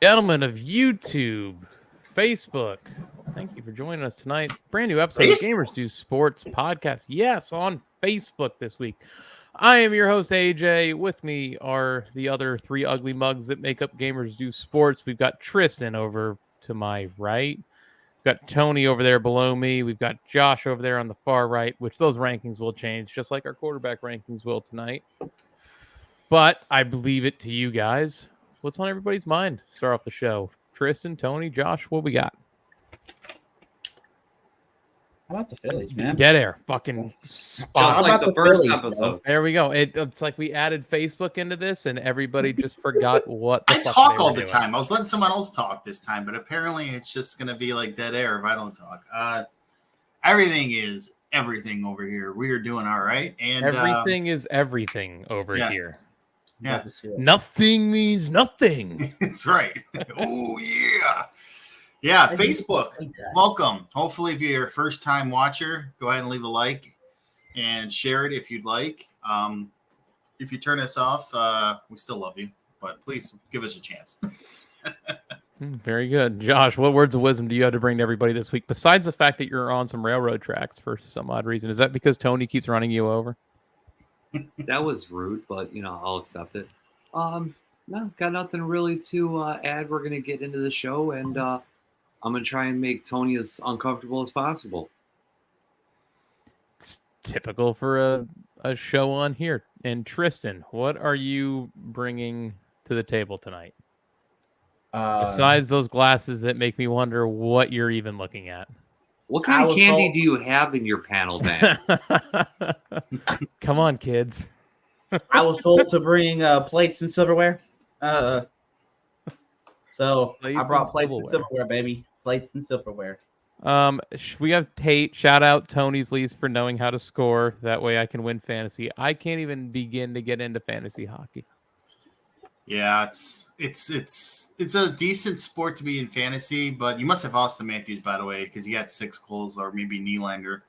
Gentlemen of YouTube, Facebook, thank you for joining us tonight. Brand new episode of Gamers Do Sports podcast. Yes, on Facebook this week. I am your host, AJ. With me are the other three ugly mugs that make up Gamers Do Sports. We've got Tristan over to my right. We've got Tony over there below me. We've got Josh over there on the far right, which those rankings will change, just like our quarterback rankings will tonight. But I believe it to you guys. What's on everybody's mind? Start off the show. Tristan, Tony, Josh, what we got? How about the Phillies, man? Get there. Fucking spot. Just like the first episode. There we go. It's like we added Facebook into this and everybody just forgot what the I fuck talk they all were the doing. time. I was letting someone else talk this time, but apparently it's just going to be like dead air if I don't talk. Everything is everything over here. We are doing all right. And Everything is everything over here. Yeah. Nothing means nothing. That's right. Oh, yeah. Yeah, Facebook. Welcome. Hopefully, if you're a first-time watcher, go ahead and leave a like and share it if you'd like. If you turn us off, we still love you, but please give us a chance. Very good. Josh, what words of wisdom do you have to bring to everybody this week, besides the fact that you're on some railroad tracks for some odd reason? Is that because Tony keeps running you over? That was rude, but I'll accept it. No, got nothing really to add. We're gonna get into the show, and I'm gonna try and make Tony as uncomfortable as possible. It's typical for a show on here. And Tristan, what are you bringing to the table tonight? Besides those glasses that make me wonder what you're even looking at. What kind of candy do you have in your panel bag? Come on, kids. I was told to bring plates and silverware. So I brought plates and silverware, baby. Plates and silverware. We have Tate. Shout out Tony's Lees for knowing how to score. That way I can win fantasy. I can't even begin to get into fantasy hockey. Yeah, it's a decent sport to be in fantasy, but you must have Austin Matthews, by the way, because he had 6 goals, or maybe Nylander.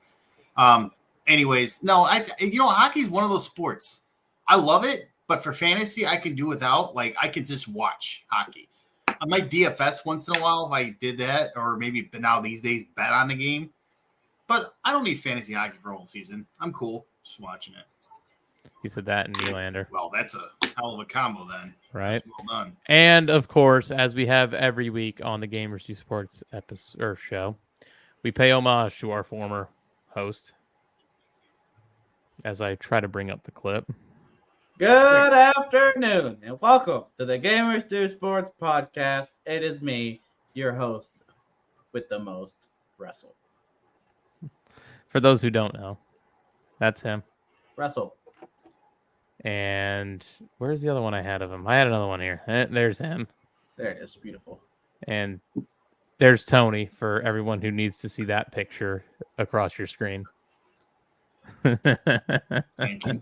Anyways, no, hockey's one of those sports. I love it, but for fantasy, I can do without. Like, I can just watch hockey. I might DFS once in a while if I did that, or maybe now these days bet on the game. But I don't need fantasy hockey for a whole season. I'm cool just watching it. He said that in Nylander. Well, that's a hell of a combo then. Right. That's well done. And of course, as we have every week on the Gamers Do Sports episode or show, we pay homage to our former host. As I try to bring up the clip. Good afternoon, and welcome to the Gamers Do Sports podcast. It is me, your host, with the most, Russell. For those who don't know, that's him. Russell. And where's the other one I had of him? I had another one here. There's him. There it is. Beautiful. And there's Tony for everyone who needs to see that picture across your screen. Thank you.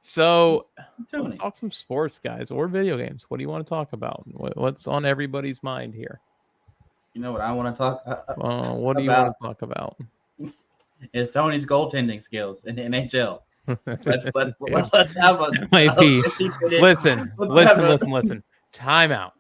So Tony. let's talk some sports, guys, or video games. What do you want to talk about? What's on everybody's mind here? You know what I want to talk what do you want to talk about? Is Tony's goaltending skills in the NHL. Let's have a That might be. Listen. Time out.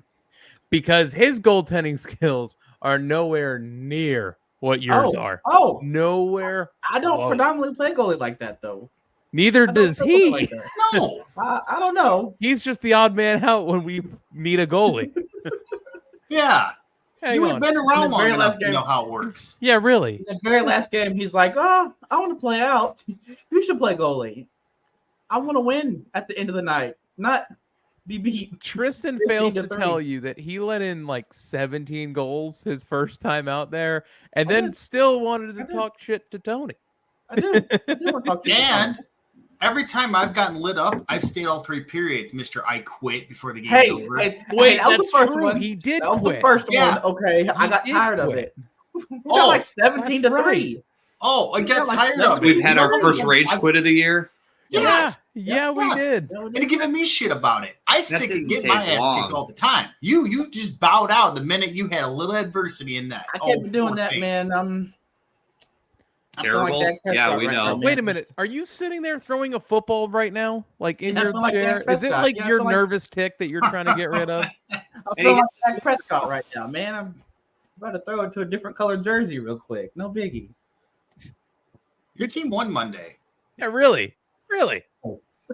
Because his goaltending skills are nowhere near what yours are. Oh, nowhere. I don't predominantly play goalie like that, though. Neither does he. Like No. I don't know. He's just the odd man out when we meet a goalie. Yeah. You Hang have on. been around In the long very enough last to game. know how it works. Yeah, really. In the very last game, he's like, "Oh, I want to play out. You should play goalie. I want to win at the end of the night, not be beat." Tristan 15 fails to to 30. tell you that he let in like 17 goals his first time out there, and I then did. still wanted I to did. talk shit to Tony. I do. I do want to talk to you. And every time I've gotten lit up, I've stayed all 3 periods, Mr. I quit before the game's Hey, over. hey, Wait, that was that's the first true. one. He did That was quit. the first Yeah. one. Okay, I got did tired of quit. it. We got like 17 to that's 3. Oh, I got like tired that. of it. We've had our first I've- rage quit of the year. Yes. Yeah, we Yes. did. And they're giving me shit about it. I stick and didn't get take my ass long. kicked all the time. You just bowed out the minute you had a little adversity in that. I can't be doing poor that, thing. man. Terrible. Yeah, we know. Wait a minute. Are you sitting there throwing a football right now? Like in Yeah, I your feel like chair? Dak Is it Prescott. like Yeah, I your feel like- nervous tick that you're trying to get rid of? I feel like Dak Prescott right now, man. I'm about to throw it to a different colored jersey real quick. No biggie. Your team won Monday. Yeah, really? Really?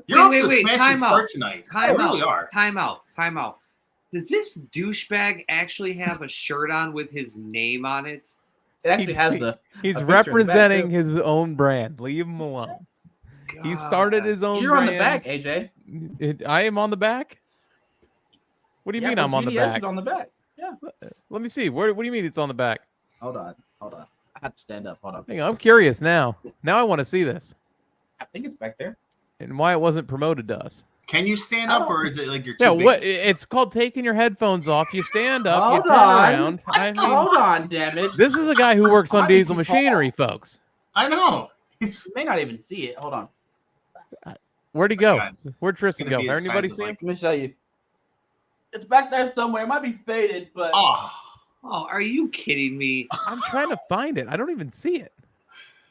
You're off to a wait, smashing time start out. tonight. Time You really out. are. Time out. Does this douchebag actually have a shirt on with his name on it? It actually has the. He's picture in the back, representing too. his own brand. Leave him alone. He started his own You're on brand. the back, AJ. I am on the back? What do you mean but I'm on the GDS back? is on the back. Yeah. Let me see. What do you mean it's on the back? Hold on. I have to stand up. Hold on. Hang on, I'm curious now. Now I want to see this. I think it's back there. And why it wasn't promoted to us. Can you stand up, or is it like you're too Yeah, big? what? to stand? It's called taking your headphones off. You stand up, you Hold turn on. around. I mean, Hold on, damn it. this is a guy who works on Why did diesel you fall? machinery, folks. I know. You may not even see it. Hold on. Where'd he go? God. Where'd Tristan Gonna go? be the Anybody size see of, him? Let me show you. It's back there somewhere. It might be faded, but Oh, Oh, are you kidding me? I'm trying to find it. I don't even see it.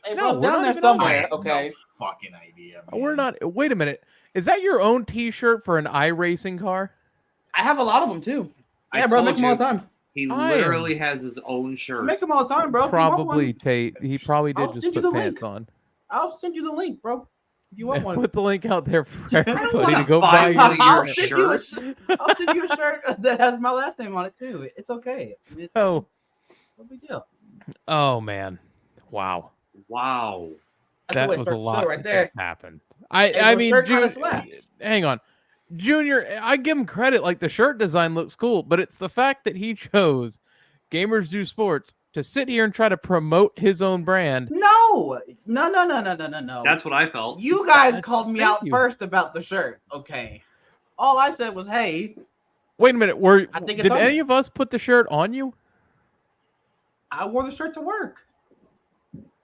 it No, was we're down not there even on I somewhere. have Okay. no fucking idea. Man. We're not. Wait a minute. Is that your own T-shirt for an iRacing car? I have a lot of them too. I Yeah, bro. I told make them all you. the time. He I literally has his own I shirt. make them all the time, bro. If you want Probably one, Tate. He probably did I'll just send you put the pants link. on. I'll send you the link, bro. If you want one. Put the link out there for I don't everybody wanna to go buy buy one of your your I'll send you a shirts. I'll send you a shirt that has my last name on it too. It's okay. It's Oh, no big deal. oh man, wow, Wow. I can that wait was for a it to lot show right that there. just happened. Hey, I the mean, shirt kinda slaps. hang on, Junior. I give him credit. Like the shirt design looks cool, but it's the fact that he chose Gamers Do Sports to sit here and try to promote his own brand. No. That's what I felt. You guys That's- called me thank out you. first about the shirt. Okay. All I said was, hey, Wait a minute. I think it's Did on any there. of us put the shirt on you? I wore the shirt to work.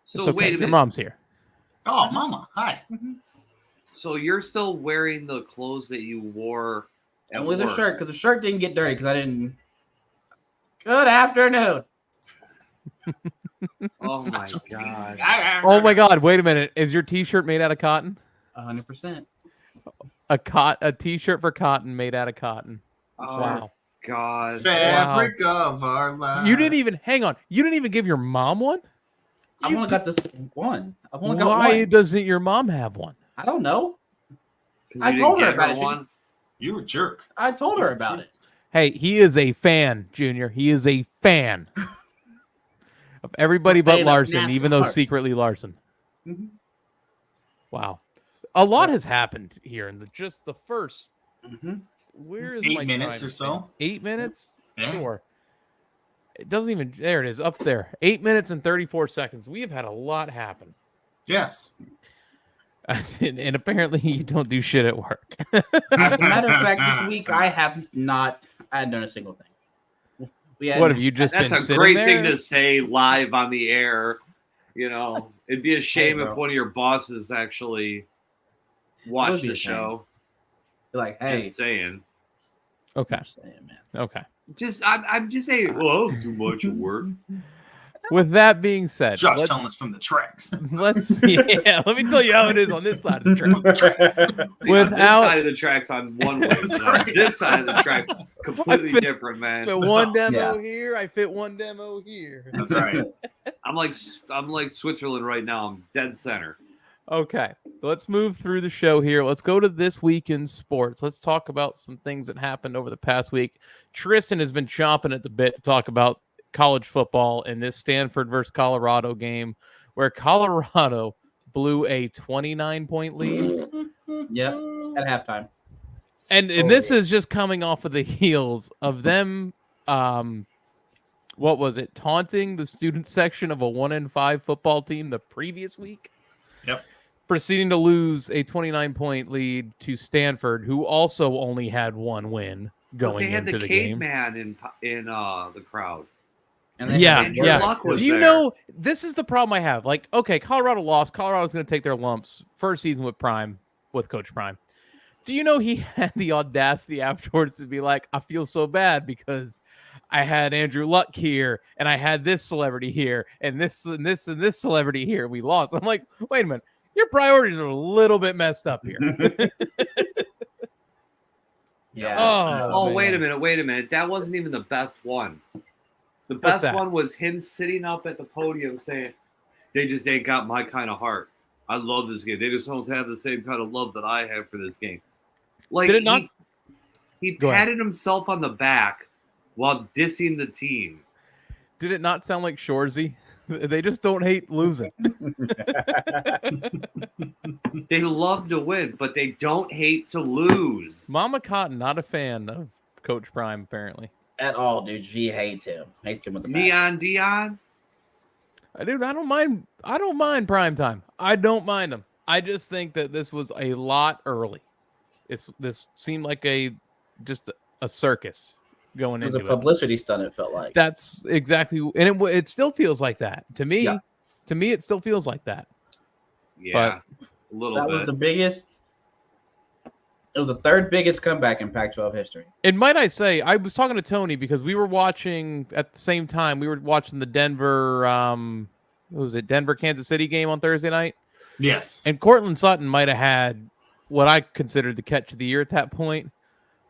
So It's okay. wait a Your minute. mom's here. Oh, mama. Hi. So you're still wearing the clothes that you wore at Only the work. shirt, because the shirt didn't get dirty because I didn't. Good afternoon. Oh my god. Oh my God! Wait a minute. Is your T-shirt made out of cotton? 100%. A T-shirt for cotton made out of cotton. Oh Wow. god. Fabric of our lives. You didn't even hang on. You didn't even give your mom one. I've You only got this one. I've only Why got one. doesn't your mom have one? I don't know. 'Cause I you told didn't her get about it. She- one. You a jerk. I told her about it. Hey, he is a fan, Junior. He is a fan of everybody but Fan of Larson, even though NASCAR. secretly Larson. Mhm. Wow, a lot has happened here in just the first. Mhm. Where is 8 my minutes time or so? stamp? 8 minutes? Yeah. Sure. It doesn't even. There it is, up there. 8 minutes and 34 seconds. We have had a lot happen, Yes. and apparently you don't do shit at work. As a matter of fact, this week I haven't done a single thing. What have you just That's been a sitting great there? thing to say live on the air. You know, it'd be a shame if bro. one of your bosses actually watched be the a shame. show. Like, hey, Just saying. Okay. I'm saying, man. Okay. I'm just saying. Well, too much at work. With that being said, Josh let's telling us from the tracks. yeah. Let me tell you how it is on this side of the track. See, on this Without- side of the tracks on one way, That's and on right. this side of the track completely fit- different, man. Fit one demo Yeah. here, I fit one demo here. That's right. I'm like Switzerland right now. I'm dead center. Okay, let's move through the show here. Let's go to this week in sports. Let's talk about some things that happened over the past week. Tristan has been chomping at the bit to talk about college football in this Stanford versus Colorado game, where Colorado blew a 29-point lead. Yep, at halftime. And this is just coming off of the heels of them, what was it, taunting the student section of a 1-5 football team the previous week? Yep. Proceeding to lose a 29-point lead to Stanford, who also only had one win But going they had into the the game. caveman in the crowd. And they Yeah, had Andrew yeah. Luck was Do you there. know, this is the problem I have. Like, okay, Colorado lost. Colorado's going to take their lumps. First season with Coach Prime. Do you know he had the audacity afterwards to be like, I feel so bad because I had Andrew Luck here, and I had this celebrity here, and this and this and this celebrity here. We lost. I'm like, wait a minute, your priorities are a little bit messed up here. Yeah. Oh, man. wait a minute. That wasn't even the best one. The What's best that? one was him sitting up at the podium saying, "They just ain't got my kind of heart. I love this game. They just don't have the same kind of love that I have for this game." Like, Did it not? he Go ahead. patted himself on the back while dissing the team. Did it not sound like Shorzy? They just don't hate losing. They love to win, but they don't hate to lose. Mama Cotton, not a fan of Coach Prime, apparently. At all, dude. She hates him. Hates him with the Neon Dion? Dude, I don't mind primetime. I don't mind them. I just think that this was a lot early. This seemed like just a circus going It was into a publicity stunt, it felt like. That's exactly, and it still feels like that to me. Yeah. To me, it still feels like that. Yeah, a little That bit. was the biggest. It was the third biggest comeback in Pac-12 history. And might I say, I was talking to Tony because we were watching at the same time. We were watching the Denver, what was it, Denver Kansas City game on Thursday night. Yes. And Cortland Sutton might have had what I considered the catch of the year at that point.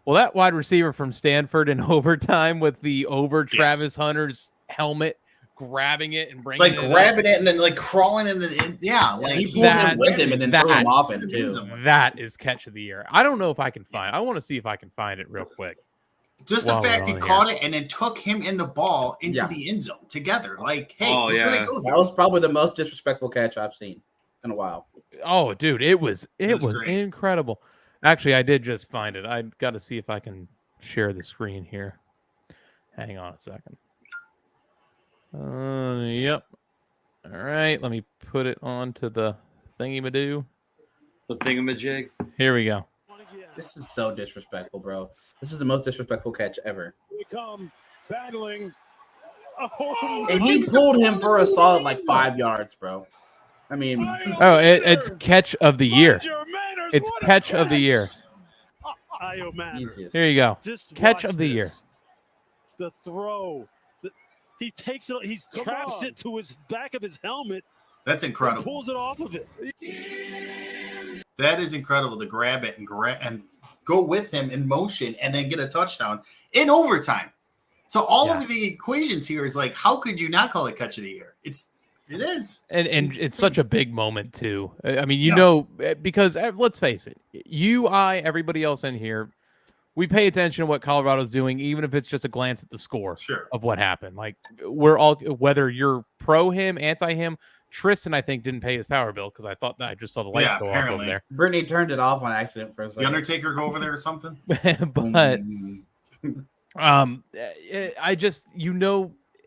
Well, that wide receiver from Stanford in overtime with the Travis Hunter's helmet, grabbing it and bringing it grabbing it and then crawling in the He pulled him with him and then threw him off it too. That is catch of the year. I don't know if I can find. I want to see if I can find it real quick. Just the fact he caught it and then took him in the ball into the end zone together. Like, hey, we're gonna go here. That was probably the most disrespectful catch I've seen in a while. Oh, dude, it was great. incredible. Actually, I did just find it. I got to see if I can share the screen here. Hang on a second. Yep. All right, let me put it onto the thingy-ma-doo. The thingamajig. Here we go. This is so disrespectful, bro. This is the most disrespectful catch ever. We come battling. And he pulled him for a solid 5 yards, bro. I mean, it's catch of the year. It's catch of the year. Jesus. Here you go. Just Catch watch of the year. this. The throw. He takes it. He straps it to his back of his helmet. That's incredible. Pulls it off of it. That is incredible to grab it and go with him in motion and then get a touchdown in overtime. So all of the equations here is how could you not call it catch of the year? It is. And it's such a big moment too. I mean, because let's face it, everybody else in here, we pay attention to what Colorado's doing, even if it's just a glance at the score of what happened. We're all, whether you're pro him, anti him. Tristan, I think, didn't pay his power bill because I thought that I just saw the lights go off over there. Brittany turned it off on accident for a second. The Undertaker go over there or something? But I just,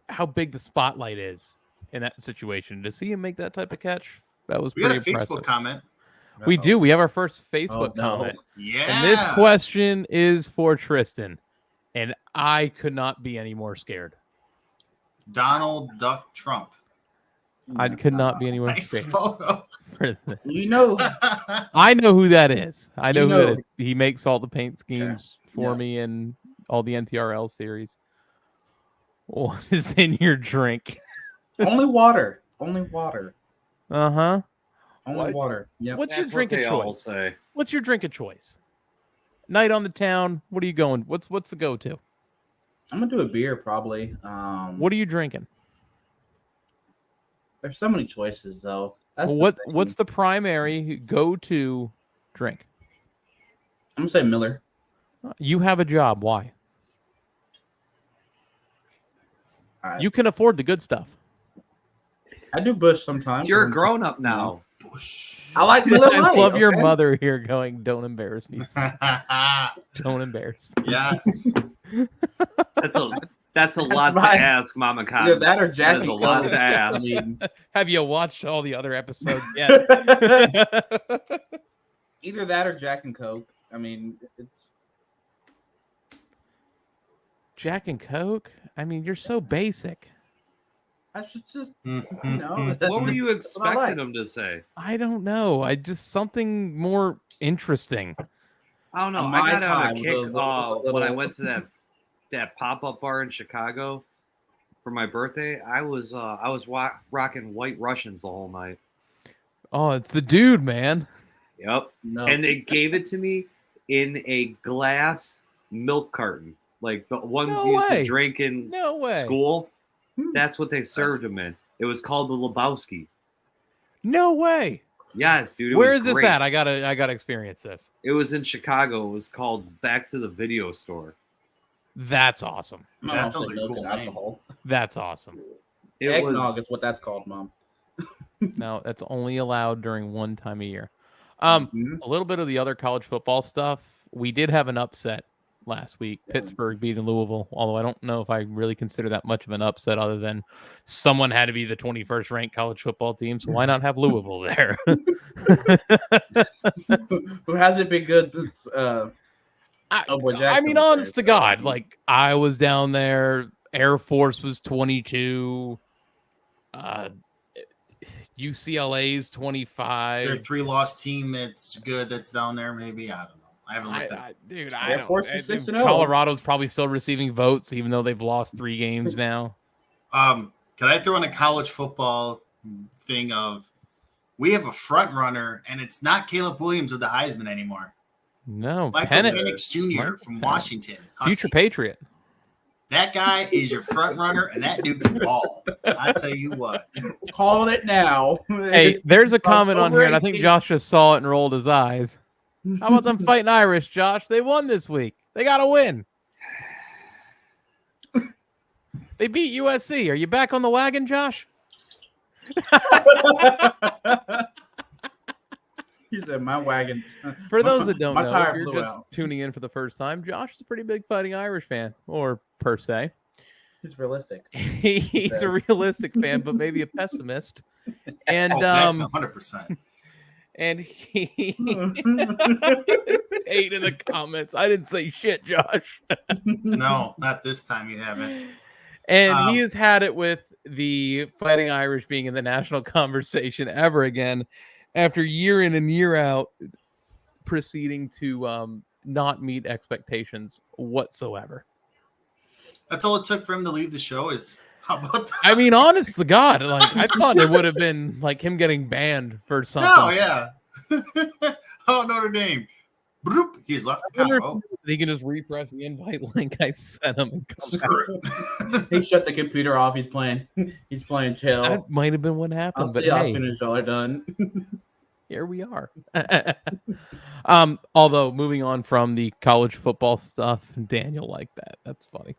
how big the spotlight is in that situation. To see him make that type of catch, that was pretty impressive. We got a Facebook comment. We do. We have our first Facebook comment. Yeah. And this question is for Tristan. And I could not be any more scared. Donald Duck Trump. I could not be any more scared. Photo. I know who that is. I know who that is. He makes all the paint schemes for me and all the NTRL series. What is in your drink? Only water. Only water. Uh-huh. Only water. Yep. What's your drink of choice? What's your drink of choice? Night on the town. What are you going? What's the go-to? I'm gonna do a beer probably. What are you drinking? There's so many choices though. What's the primary go-to drink? I'm gonna say Miller. You have a job. Why? You can afford the good stuff. I do Bush sometimes. You're a grown up now. I like Miller Lite. I love your mother here going, don't embarrass me. Don't embarrass me. Yes. That's a lot to ask, Mama Cotton. Either that or Jackie. That is a lot to ask. I mean, have you watched all the other episodes yet? Either that or Jack and Coke. I mean, it's Jack and Coke? I mean, you're so basic. I should just, What were you expecting him to say? I don't know. I just something more interesting. I don't know. I got out a kick when I went to that that pop-up bar in Chicago for my birthday, I was rocking White Russians the whole night. Oh, it's the dude, man. Yep. No. And they gave it to me in a glass milk carton, like the ones No you used way. to drink in No way. school. Hmm. That's what they served them in. It was called the Lebowski. No way. Yes, dude. Where is this at? I gotta experience this. It was in Chicago. It was called Back to the Video Store. That's awesome. I That don't sounds say like a milk cool and name. alcohol. That's awesome. It Eggnog was is what that's called, Mom. No, that's only allowed during one time a year. Mhm. A little bit of the other college football stuff. We did have an upset last week. Pittsburgh beating Louisville, although I don't know if I really consider that much of an upset other than someone had to be the 21st ranked college football team, so why not have Louisville there? Who hasn't been good since I boy mean, Jackson was honest to there, so- God, like I was down there. Air Force was 22. UCLA's Is there a 25. 3-loss team that's good that's down there? Maybe, I don't know. I haven't looked at it. Dude, Air don't. Force is 6-0. Colorado's probably still receiving votes, even though they've lost 3 games now. Can I throw in a college football thing of we have a front runner, and it's not Caleb Williams with the Heisman anymore. No, Michael Penix, Penix Jr. Mike from Penix. Washington. future Huskies. Patriot. That guy is your front runner, and that dude can ball. I tell you what. Calling it now. Hey, there's a comment on here, and I think October Josh just saw it and rolled his eyes. How about them fighting Irish, Josh? They won this week. They got to win. They beat USC. Are you back on the wagon, Josh? He said, "My wagon." For those that don't My know, if tire you're blew just out. tuning in for the first time, Josh is a pretty big Fighting Irish fan, or per se. He's realistic. He's a realistic fan, but maybe a pessimist. And That's 100%. and he ate in the comments. I didn't say shit, Josh. No, not this time. You haven't. And he has had it with the Fighting Irish being in the national conversation ever again, after year in and year out, proceeding to not meet expectations whatsoever. That's all it took for him to leave the show. Is how about that? I mean, honest to God, like I thought it would have been like him getting banned for something. No, yeah. Oh, Notre Dame. Broop, he's left the combo. He can just repress the invite link I sent him and come back. Screw it. He shut the computer off. He's playing. He's playing chill. That might have been what I'll happened, but see y'all hey, as soon as y'all are done. here we are. Although moving on from the college football stuff, Daniel liked that. That's funny.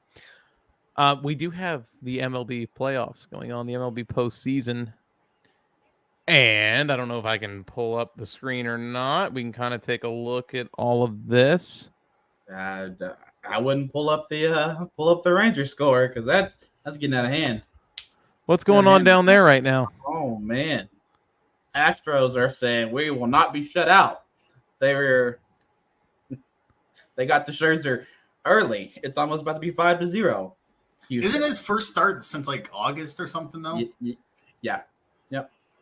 We do have the MLB playoffs going on, the MLB postseason. And I don't know if I can pull up the screen or not. We can kind of take a look at all of this. I wouldn't pull up the Ranger score because that's getting out of hand. What's going on down there right now? Oh man, Astros are saying we will not be shut out. They got the Scherzer early. It's almost about to be 5-0. Isn't his first start since like August or something though? Yeah.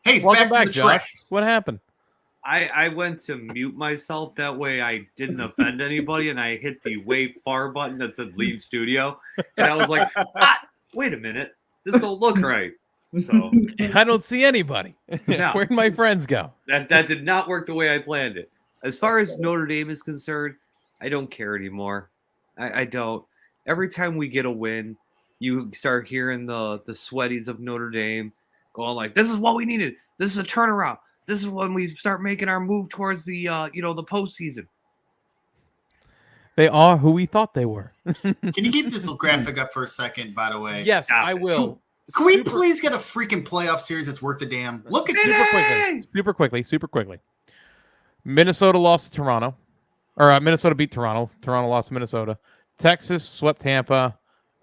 Hey, he's Welcome back back, to the Josh. tracks. What happened? I went to mute myself. That way I didn't offend anybody, and I hit the way far button that said leave studio. And I was like, wait a minute. This don't look right. So I don't see anybody. No. Where'd my friends go? that did not work the way I planned it. As far as Notre Dame is concerned, I don't care anymore. I don't. Every time we get a win, you start hearing the sweaties of Notre Dame going like, this is what we needed. This is a turnaround. This is when we start making our move towards the the postseason. They are who we thought they were. Can you keep this graphic up for a second, by the way? Yes, Stop I it. will. Can we please get a freaking playoff series that's worth the damn? Look at this. Super quickly. Minnesota lost to Toronto. Or Minnesota beat Toronto. Toronto lost to Minnesota. Texas swept Tampa.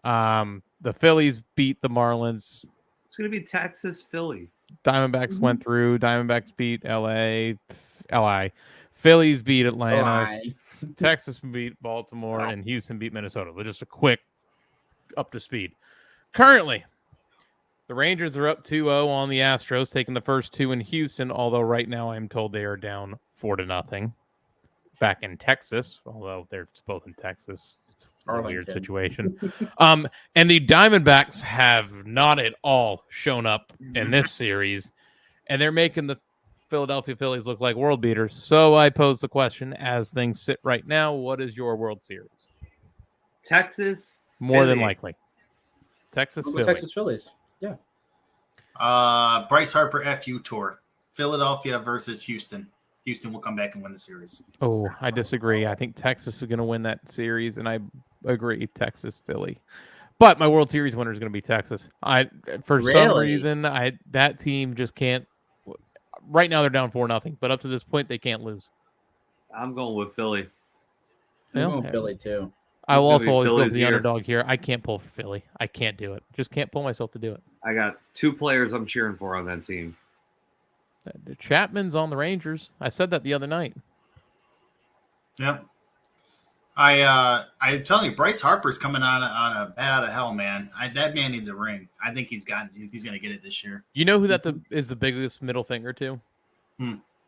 The Phillies beat the Marlins. It's gonna be Texas, Philly. Diamondbacks went through. Diamondbacks beat LA. Phillies beat Atlanta. Why? Texas beat Baltimore, and Houston beat Minnesota. But just a quick up to speed. Currently, the Rangers are up 2-0 on the Astros, taking the first 2 in Houston, although right now I'm told they are down 4-0 back in Texas, although they're both in Texas. It's a weird Arlington. situation. And the Diamondbacks have not at all shown up in this series, and they're making the Philadelphia Phillies look like world beaters. So I pose the question, as things sit right now, what is your World Series? Texas. More than Philly. likely. Texas, I'll go Philly. Texas Phillies. Yeah. Bryce Harper FU tour. Philadelphia versus Houston. Houston will come back and win the series. Oh, I disagree. I think Texas is going to win that series, and I agree, Texas, Philly. But my World Series winner is going to be Texas. For some Really? reason, that team just can't. Right now, they're down 4-0, but up to this point, they can't lose. I'm going with Philly. I'm Well, going Philly too. I will gonna also be always go Philly's for the year. underdog here. I can't pull for Philly. I can't do it. Just can't pull myself to do it. I got 2 players I'm cheering for on that team. Chapman's on the Rangers. I said that the other night. Yep. I'm telling you, Bryce Harper's coming on a bat out of hell, man. That man needs a ring. I think he's going to get it this year. You know who is the biggest middle finger to?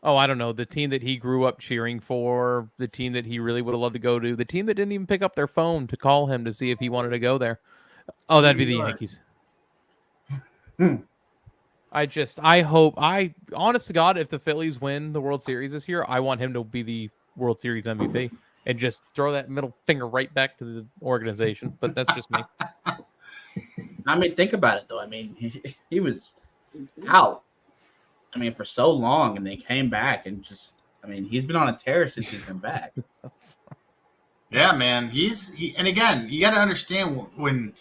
Oh, I don't know. The team that he grew up cheering for, the team that he really would have loved to go to, the team that didn't even pick up their phone to call him to see if he wanted to go there. Oh, that'd be the Yankees. Honest to God, if the Phillies win the World Series this year, I want him to be the World Series MVP and just throw that middle finger right back to the organization. But that's just me. I mean, think about it though. I mean, he was out. I mean, for so long, and they came back and just. I mean, he's been on a tear since he's been back. Yeah, man. And again, you got to understand when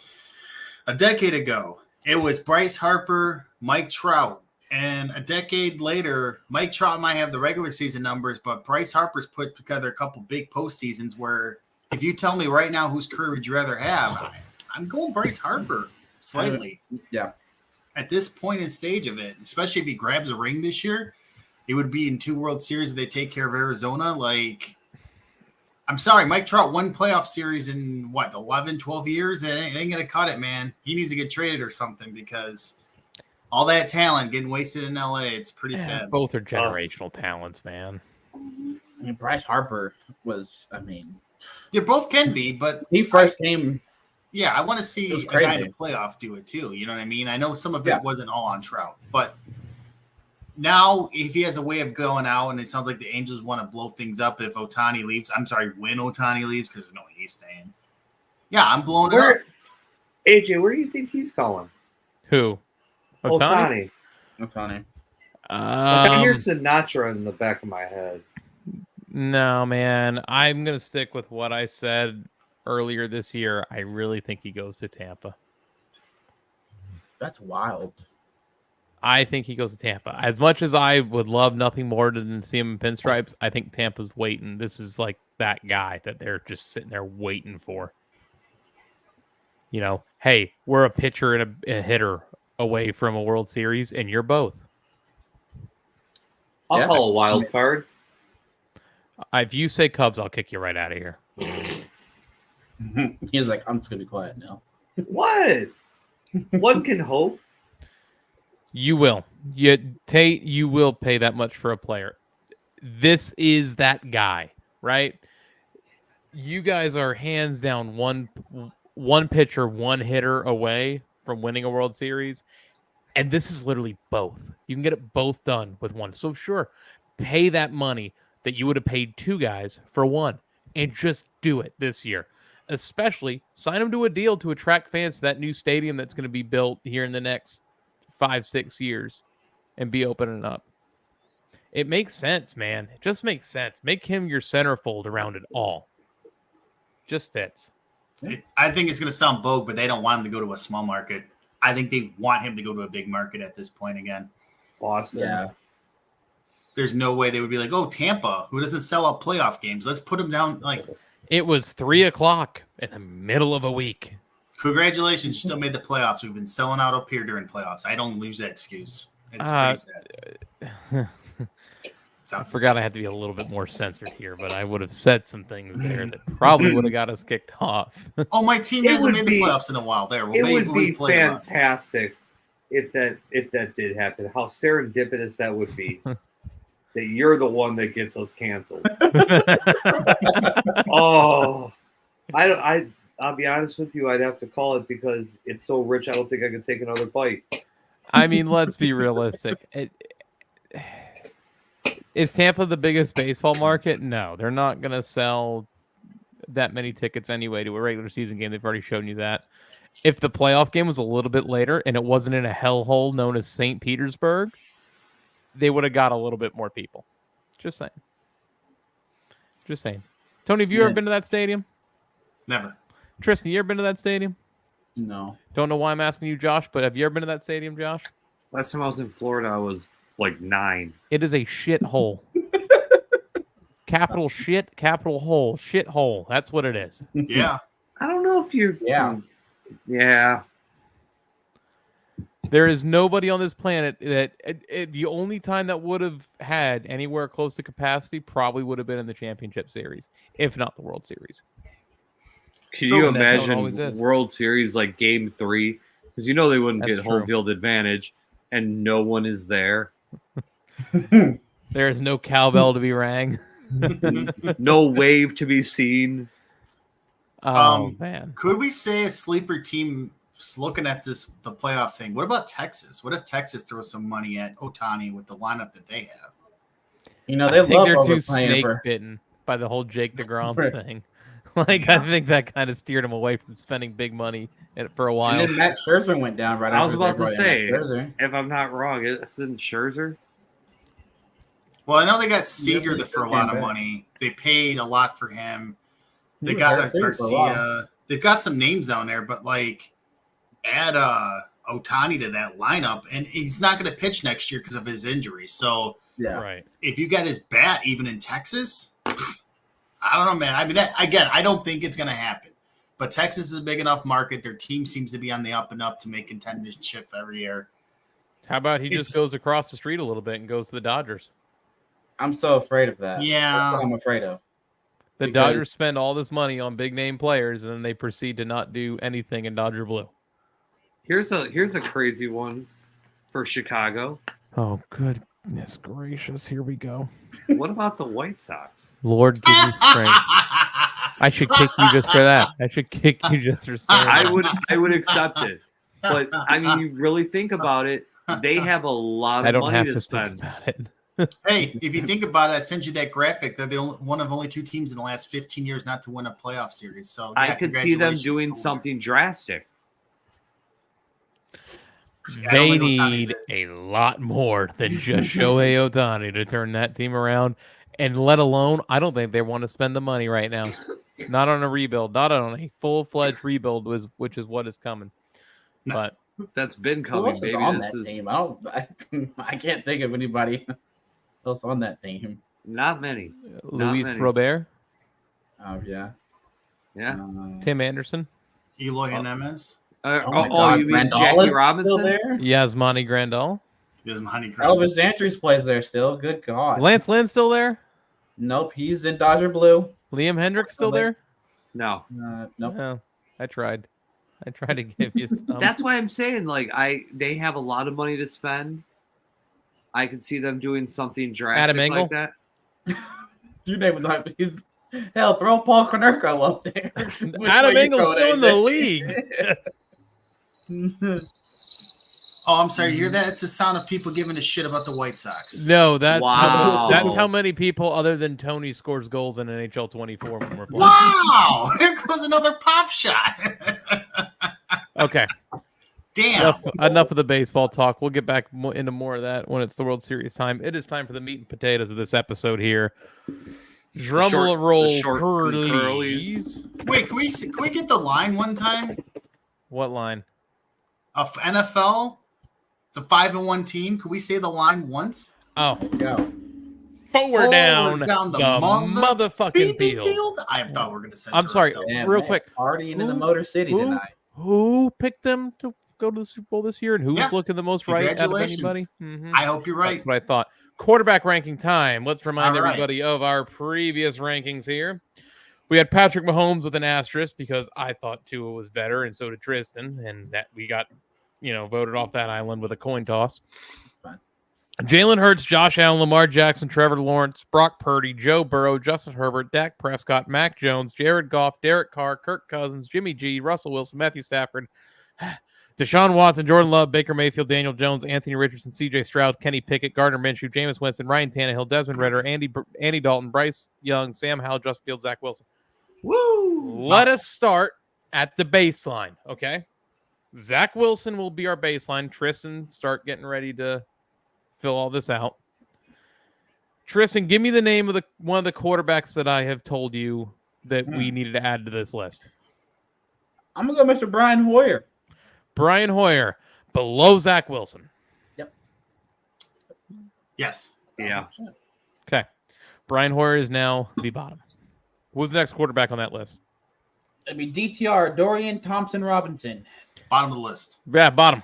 a decade ago it was Bryce Harper, Mike Trout, and a decade later, Mike Trout might have the regular season numbers, but Bryce Harper's put together a couple big postseasons where if you tell me right now whose career would you rather have, I'm going Bryce Harper slightly. Yeah. At this point in stage of it, especially if he grabs a ring this year, he would be in 2 World Series if they take care of Arizona. Like, I'm sorry, Mike Trout won playoff series in 11, 12 years, and it ain't going to cut it, man. He needs to get traded or something because all that talent getting wasted in LA, it's pretty sad. Both are generational talents, man. I mean, Bryce Harper was. I mean, Yeah, both can be, but he first came. yeah, I want to It see was a guy in crazy. the playoff do it too. You know what I mean? I know some of Yeah. it wasn't all on Trout, but now if he has a way of going out, and it sounds like the Angels want to blow things up if Ohtani leaves. I'm sorry, when Ohtani leaves, because no, he's staying. Yeah, I'm blowing it up. AJ, where do you think he's going? Who? Ohtani? Ohtani. I hear Um, Sinatra in the back of my head. no, man. I'm going to stick with what I said earlier this year. I really think he goes to Tampa. That's wild. I think he goes to Tampa. As much as I would love nothing more than see him in pinstripes, I think Tampa's waiting. This is like that guy that they're just sitting there waiting for. You know, hey, we're a pitcher and a hitter away from a World Series, and you're both. I'll Yeah. call a wild card. If you say Cubs, I'll kick you right out of here. He's like, I'm just gonna be quiet now. What? One can hope. You will. Tate, you will pay that much for a player. This is that guy, right? You guys are hands down one pitcher, one hitter away from winning a World Series. And this is literally both. You can get it both done with one. So sure, pay that money that you would have paid 2 guys for one and just do it this year. Especially sign them to a deal to attract fans to that new stadium that's going to be built here in the next 5-6 years and be opening up. It makes sense, man. It just makes sense. Make him your centerfold around it all. Just fits. I think it's going to sound bold, but they don't want him to go to a small market. I think they want him to go to a big market at this point again. Boston. Yeah. There's no way they would be like, oh, Tampa, who doesn't sell out playoff games. Let's put him down. Like, It was 3:00 in the middle of a week. congratulations, you still made the playoffs. We've been selling out up here during playoffs. I don't lose that excuse. It's pretty sad. I forgot I had to be a little bit more censored here, but I would have said some things there that probably would have got us kicked off. Oh, my team It hasn't would made be- the playoffs in a while. There, It would be play them up. fantastic if that did happen. How serendipitous that would be. That you're the one that gets us canceled. Oh, I I'll be honest with you. I'd have to call it because it's so rich. I don't think I could take another bite. I mean, let's be realistic. Is Tampa the biggest baseball market? No, they're not going to sell that many tickets anyway to a regular season game. They've already shown you that. If the playoff game was a little bit later and it wasn't in a hellhole known as St. Petersburg, they would have got a little bit more people. Just saying. Just saying. Tony, have you ever been to that stadium? Never. Tristan, you ever been to that stadium? No. Don't know why I'm asking you, Josh, but have you ever been to that stadium, Josh? Last time I was in Florida, I was like 9. It is a shithole. Capital shit, capital hole, shithole. That's what it is. Yeah. I don't know if you're. Yeah. There is nobody on this planet that the only time that would have had anywhere close to capacity probably would have been in the championship series, if not the World Series. Can So you that's how it always imagine is. World Series like Game 3? Because you know they wouldn't That's get home true. field advantage, and no one is there. There is no cowbell to be rang. No wave to be seen. Oh, man. Could we say a sleeper team looking at the playoff thing? What about Texas? What if Texas throws some money at Ohtani with the lineup that they have? You know, I they think love they're too overpaying snake for. bitten by the whole Jake DeGrom Right. thing. Like, I think that kind of steered him away from spending big money for a And while. then Matt Scherzer went down right I was after about they to brought in say, Matt Scherzer. if I'm not wrong, isn't Scherzer? Well, I know they got Seager he for a just lot came of back. money. They paid a lot for him. They He was got hurt too for a Garcia. They've got some names down there, but like add Ohtani to that lineup, and he's not going to pitch next year because of his injury. So Yeah. Right. if you got his bat even in Texas, I don't know, man. I mean, I don't think it's going to happen. But Texas is a big enough market. Their team seems to be on the up and up to make contendership every year. How about he just It's- goes across the street a little bit and goes to the Dodgers? I'm so afraid of that. Yeah. That's what I'm afraid of. The Because- Dodgers spend all this money on big name players, and then they proceed to not do anything in Dodger blue. Here's a crazy one for Chicago. Oh, goodness gracious! Here we go. What about the White Sox? Lord, give me strength. I should kick you just for that. I should kick you just for saying that. I would accept it. But I mean, you really think about it, they have a lot I of don't money have to to think spend. about it. Hey, if you think about it, I sent you that graphic. They're one of only 2 teams in the last 15 years not to win a playoff series. So I yeah, could see them congratulations. doing something drastic. I don't They think Ohtani's need it. a lot more than just Shohei Ohtani to turn that team around. And let alone, I don't think they want to spend the money right now. Not on a rebuild, not on a full-fledged rebuild, which is what is coming. No. But That's been Who coming, else is baby. on This that is team? I can't think of anybody else on that team. not many. Not Luis many. Robert, Oh yeah. Yeah. Tim Anderson, Eloy Jimenez. my God, You mean Grandal Jackie is Robinson? Still there? Yasmani Grandal, There's Money Elvis Andrews plays there still. Good God. Lance Lynn still there? Nope, he's in Dodger blue. Liam Hendricks still there? No. Nope. No, I tried. I tried to give you some. That's why I'm saying, like, they have a lot of money to spend. I could see them doing something drastic Adam Engel? like that. You name it. He's hell. Throw Paul Konerko up there. Adam Engel's still in the league. Oh, I'm sorry. You hear that? It's the sound of people giving a shit about the White Sox. No, that's Wow. that's how many people other than Tony scores goals in NHL 24 when we're playing. Wow! There goes another pop shot. Okay, Damn. enough of the baseball talk. We'll get back into more of that when it's the World Series time. It is time for the meat and potatoes of this episode here. Drum short- roll, the short curlies. Wait, can we get the line one time? What line? Of NFL, the 5-1 team. Could we say the line once? Oh, Go. forward down, down the motherfucking Beeping field. I thought we were going to censor I'm sorry. ourselves. Damn, Real man, quick. Partying in the Who- Motor City who- tonight. Who picked them to go to the Super Bowl this year, and who's Yeah. looking the most right out of Congratulations. anybody? Mhm. I hope you're right. That's what I thought. Quarterback ranking time. Let's remind All right. everybody of our previous rankings here. We had Patrick Mahomes with an asterisk because I thought Tua was better, and so did Tristan, and that we got, voted off that island with a coin toss. Jalen Hurts, Josh Allen, Lamar Jackson, Trevor Lawrence, Brock Purdy, Joe Burrow, Justin Herbert, Dak Prescott, Mac Jones, Jared Goff, Derek Carr, Kirk Cousins, Jimmy G, Russell Wilson, Matthew Stafford, Deshaun Watson, Jordan Love, Baker Mayfield, Daniel Jones, Anthony Richardson, C.J. Stroud, Kenny Pickett, Gardner Minshew, Jameis Winston, Ryan Tannehill, Desmond Ridder, Andy Dalton, Bryce Young, Sam Howell, Justin Fields, Zach Wilson. Woo! Let us start at the baseline, okay? Zach Wilson will be our baseline. Tristan, start getting ready to fill all this out. Tristan, give me the name of one of the quarterbacks that I have told you that we needed to add to this list. I'm going to go Mr. Brian Hoyer. Brian Hoyer, below Zach Wilson. Yep. Yes. Yeah. Okay. Brian Hoyer is now the bottom. Who's the next quarterback on that list? It'd be DTR, Dorian Thompson-Robinson. Bottom of the list. Yeah, bottom.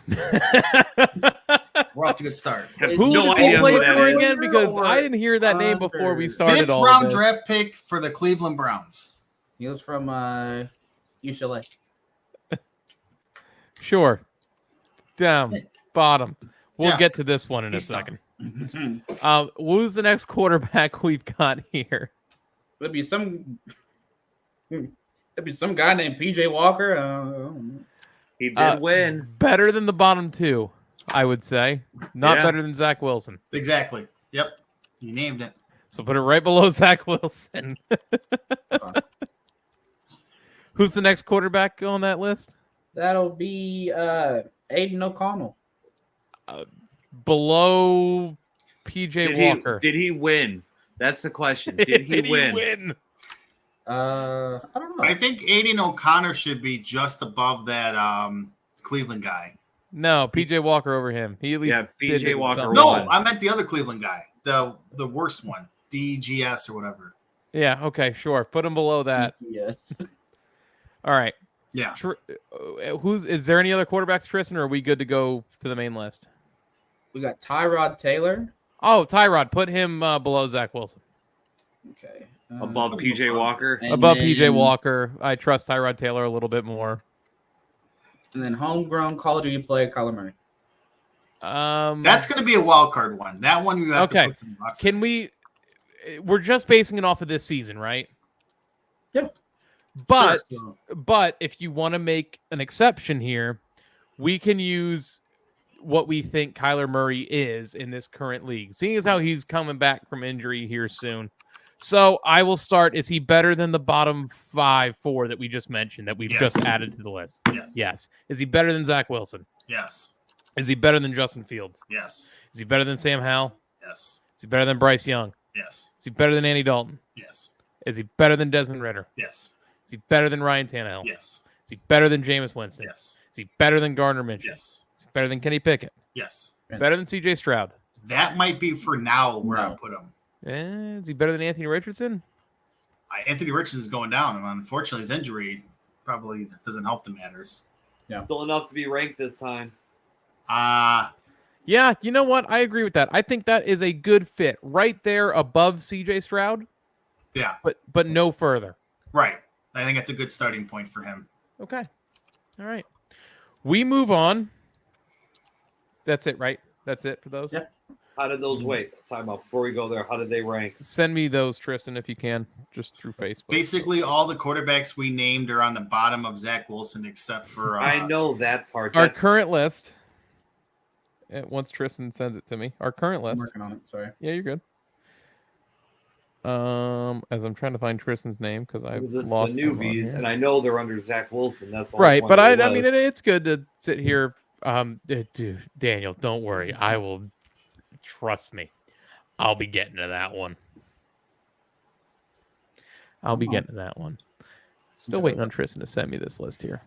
We're off to a good start. Who does he play for again? Because I didn't hear that name before we started. Fifth round draft pick for the Cleveland Browns. He was from UCLA. Sure. Down. Bottom. We'll Yeah. get to this one in a He's second. Who's the next quarterback we've got here? It'd be some guy named PJ Walker. He did win. Better than the bottom two, I would say. Not Yeah. better than Zach Wilson. Exactly. Yep. You named it. So put it right below Zach Wilson. Who's the next quarterback on that list? That'll be Aiden O'Connell. Below PJ Walker. Did he win? That's the question. Did he win? I don't know. I think Aiden O'Connor should be just above that Cleveland guy. No, PJ Walker over him. He at least PJ did Walker something. No, won. I meant the other Cleveland guy, the worst one, DGS or whatever. Yeah, okay, sure. Put him below that. Yes. All right. Yeah. Is there any other quarterbacks, Tristan, or are we good to go to the main list? We got Tyrod Taylor. Oh, Tyrod. Put him below Zach Wilson. Okay. Above PJ Walker. And Above then- PJ Walker. I trust Tyrod Taylor a little bit more. And then homegrown Call of Duty player Kyler Murray. That's going to be a wild card one. That one you have Okay. to put some box. Can we? We're just basing it off of this season, right? Yeah. But Sure. but if you want to make an exception here, we can use what we think Kyler Murray is in this current league, seeing as how he's coming back from injury here soon. So I will start. Is he better than the bottom 4 that we just mentioned that we've Yes. just added to the list? Yes. Yes. Is he better than Zach Wilson? Yes. Is he better than Justin Fields? Yes. Is he better than Sam Howell? Yes. Is he better than Bryce Young? Yes. Is he better than Andy Dalton? Yes. Is he better than Desmond Ridder? Yes. Is he better than Ryan Tannehill? Yes. Is he better than Jameis Winston? Yes. Is he better than Gardner Minshew? Yes. Is he better than Kenny Pickett? Yes. Better than C.J. Stroud? That might be for now where I No. put him. Is he better than Anthony Richardson? Anthony Richardson's going down, and unfortunately, his injury probably doesn't help the matters. Yeah. Still enough to be ranked this time. Yeah, you know what? I agree with that. I think that is a good fit right there above C.J. Stroud, Yeah, but no further. right. I think that's a good starting point for him. Okay. All right. We move on. That's it, right? That's it for those? Yeah. How did those wait? Time out before we go there. How did they rank? Send me those, Tristan, if you can, just through Facebook. Basically, all the quarterbacks we named are on the bottom of Zach Wilson, except for I know that part. Our That's- current list, once Tristan sends it to me, our current I'm list. working on it. Sorry. Yeah, you're good. As I'm trying to find Tristan's name because I've because it's lost the him on newbies, here. and I know they're under Zach Wilson. That's the Right, only but point I it mean, was. it's good to sit here. Dude, Daniel, don't worry. I will. Trust me, I'll be getting to that one. I'll be getting to that one. Still waiting on Tristan to send me this list here.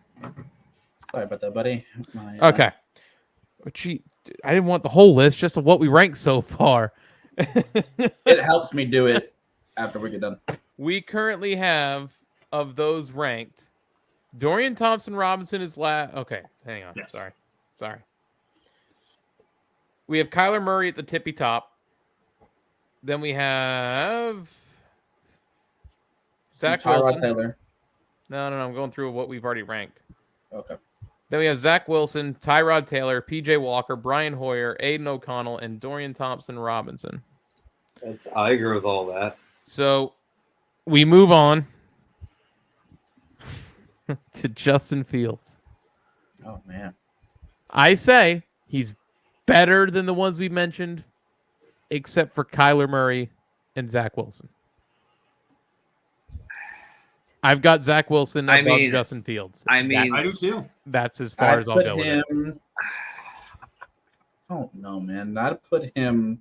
Sorry about that, buddy. Okay. Gee, I didn't want the whole list, just of what we ranked so far. It helps me do it after we get done. We currently have, of those ranked, Dorian Thompson-Robinson is last. Okay, hang on. Yes. Sorry. We have Kyler Murray at the tippy top. Then we have Zach Tyrod Wilson. Taylor. No, I'm going through what we've already ranked. Okay. Then we have Zach Wilson, Tyrod Taylor, P.J. Walker, Brian Hoyer, Aiden O'Connell, and Dorian Thompson-Robinson. I agree with all that. So we move on to Justin Fields. Oh, man. I say he's better than the ones we mentioned, except for Kyler Murray and Zach Wilson. I've got Zach Wilson above Justin Fields. I do too. That's as far as I'll go with it. I don't know, man. I'd put him.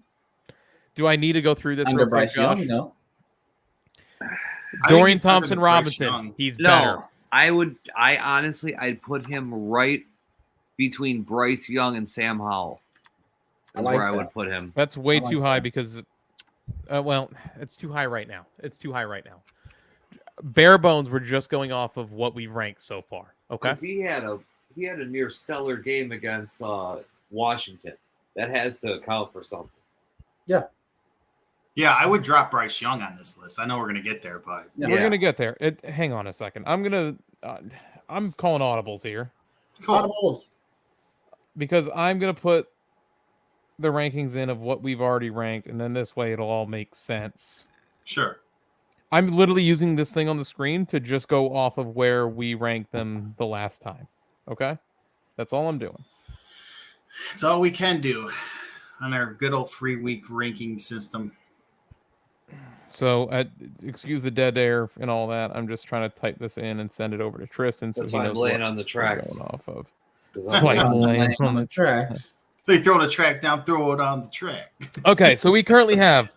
Do I need to go through this under real quick, Bryce Young? Josh? No. Dorian Thompson-Robinson. He's better. I'd put him right between Bryce Young and Sam Howell. That's where I would put him. That's way too high because, it's too high right now. Bare bones, we're just going off of what we've ranked so far. Okay. He had a near stellar game against Washington. That has to account for something. Yeah. Yeah, I would drop Bryce Young on this list. I know we're gonna get there, but we're gonna get there. Hang on a second. I'm calling audibles here. Cool. Audibles. Because I'm gonna put the rankings in of what we've already ranked, and then this way it'll all make sense. Sure. I'm literally using this thing on the screen to just go off of where we ranked them the last time. Okay? That's all I'm doing. It's all we can do on our good old 3-week ranking system. So, excuse the dead air and all that. I'm just trying to type this in and send it over to Tristan. That's why I'm laying on the tracks. Going off of. Laying on the tracks. They throw the track down, throw it on the track. Okay, so we currently have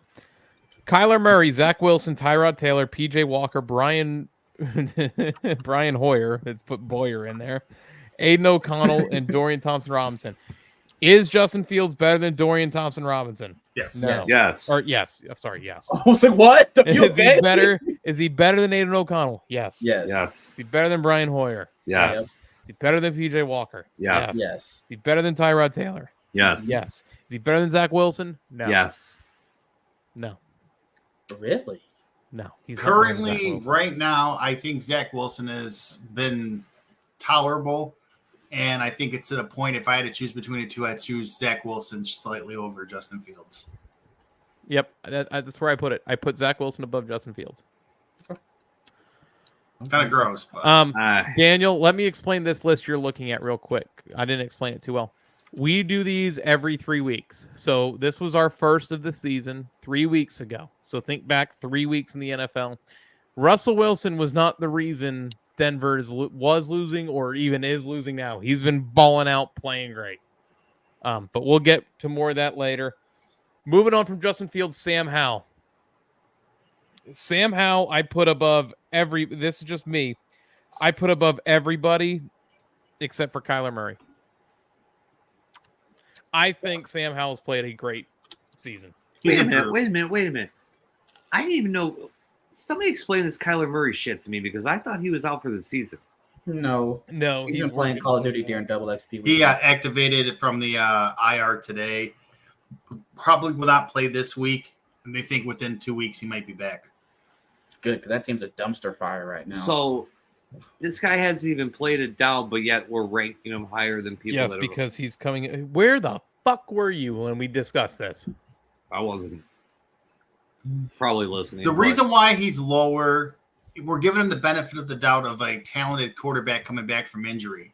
Kyler Murray, Zach Wilson, Tyrod Taylor, P.J. Walker, Brian Hoyer. Let's put Boyer in there. Aiden O'Connell and Dorian Thompson-Robinson. Is Justin Fields better than Dorian Thompson-Robinson? Yes. No. Yes. Or yes. I'm sorry. Yes. I was like, what? Is he better? Is he better than Aiden O'Connell? Yes. Yes. Yes. Is he better than Brian Hoyer? Yes. Is he better than P.J. Walker? Yes. Yes. Is he better than Tyrod Taylor? Yes. Yes. Is he better than Zach Wilson? No. Yes. No. Really? No. He's not better than Zach Currently, Wilson. right now, I think Zach Wilson has been tolerable. And I think it's at a point, if I had to choose between the two, I'd choose Zach Wilson slightly over Justin Fields. Yep. That's where I put it. I put Zach Wilson above Justin Fields. Kind of gross. But. Daniel, let me explain this list you're looking at real quick. I didn't explain it too well. We do these every 3 weeks. So this was our first of the season 3 weeks ago. So think back 3 weeks in the NFL. Russell Wilson was not the reason Denver was losing or even is losing now. He's been balling out, playing great. But we'll get to more of that later. Moving on from Justin Fields, Sam Howell. Sam Howell, I put above this is just me. I put above everybody except for Kyler Murray. I think Sam Howell's played a great season. Wait a minute. I didn't even know. Somebody explain this Kyler Murray shit to me because I thought he was out for the season. No. He's been playing Call of Duty during Double XP. He got activated from the IR today. Probably will not play this week. And they think within 2 weeks he might be back. Good, because that team's a dumpster fire right now. So this guy hasn't even played it down, but yet we're ranking him higher than people. Yes, because he's coming. Where the fuck were you when we discussed this? I wasn't probably listening. The reason why he's lower, we're giving him the benefit of the doubt of a talented quarterback coming back from injury.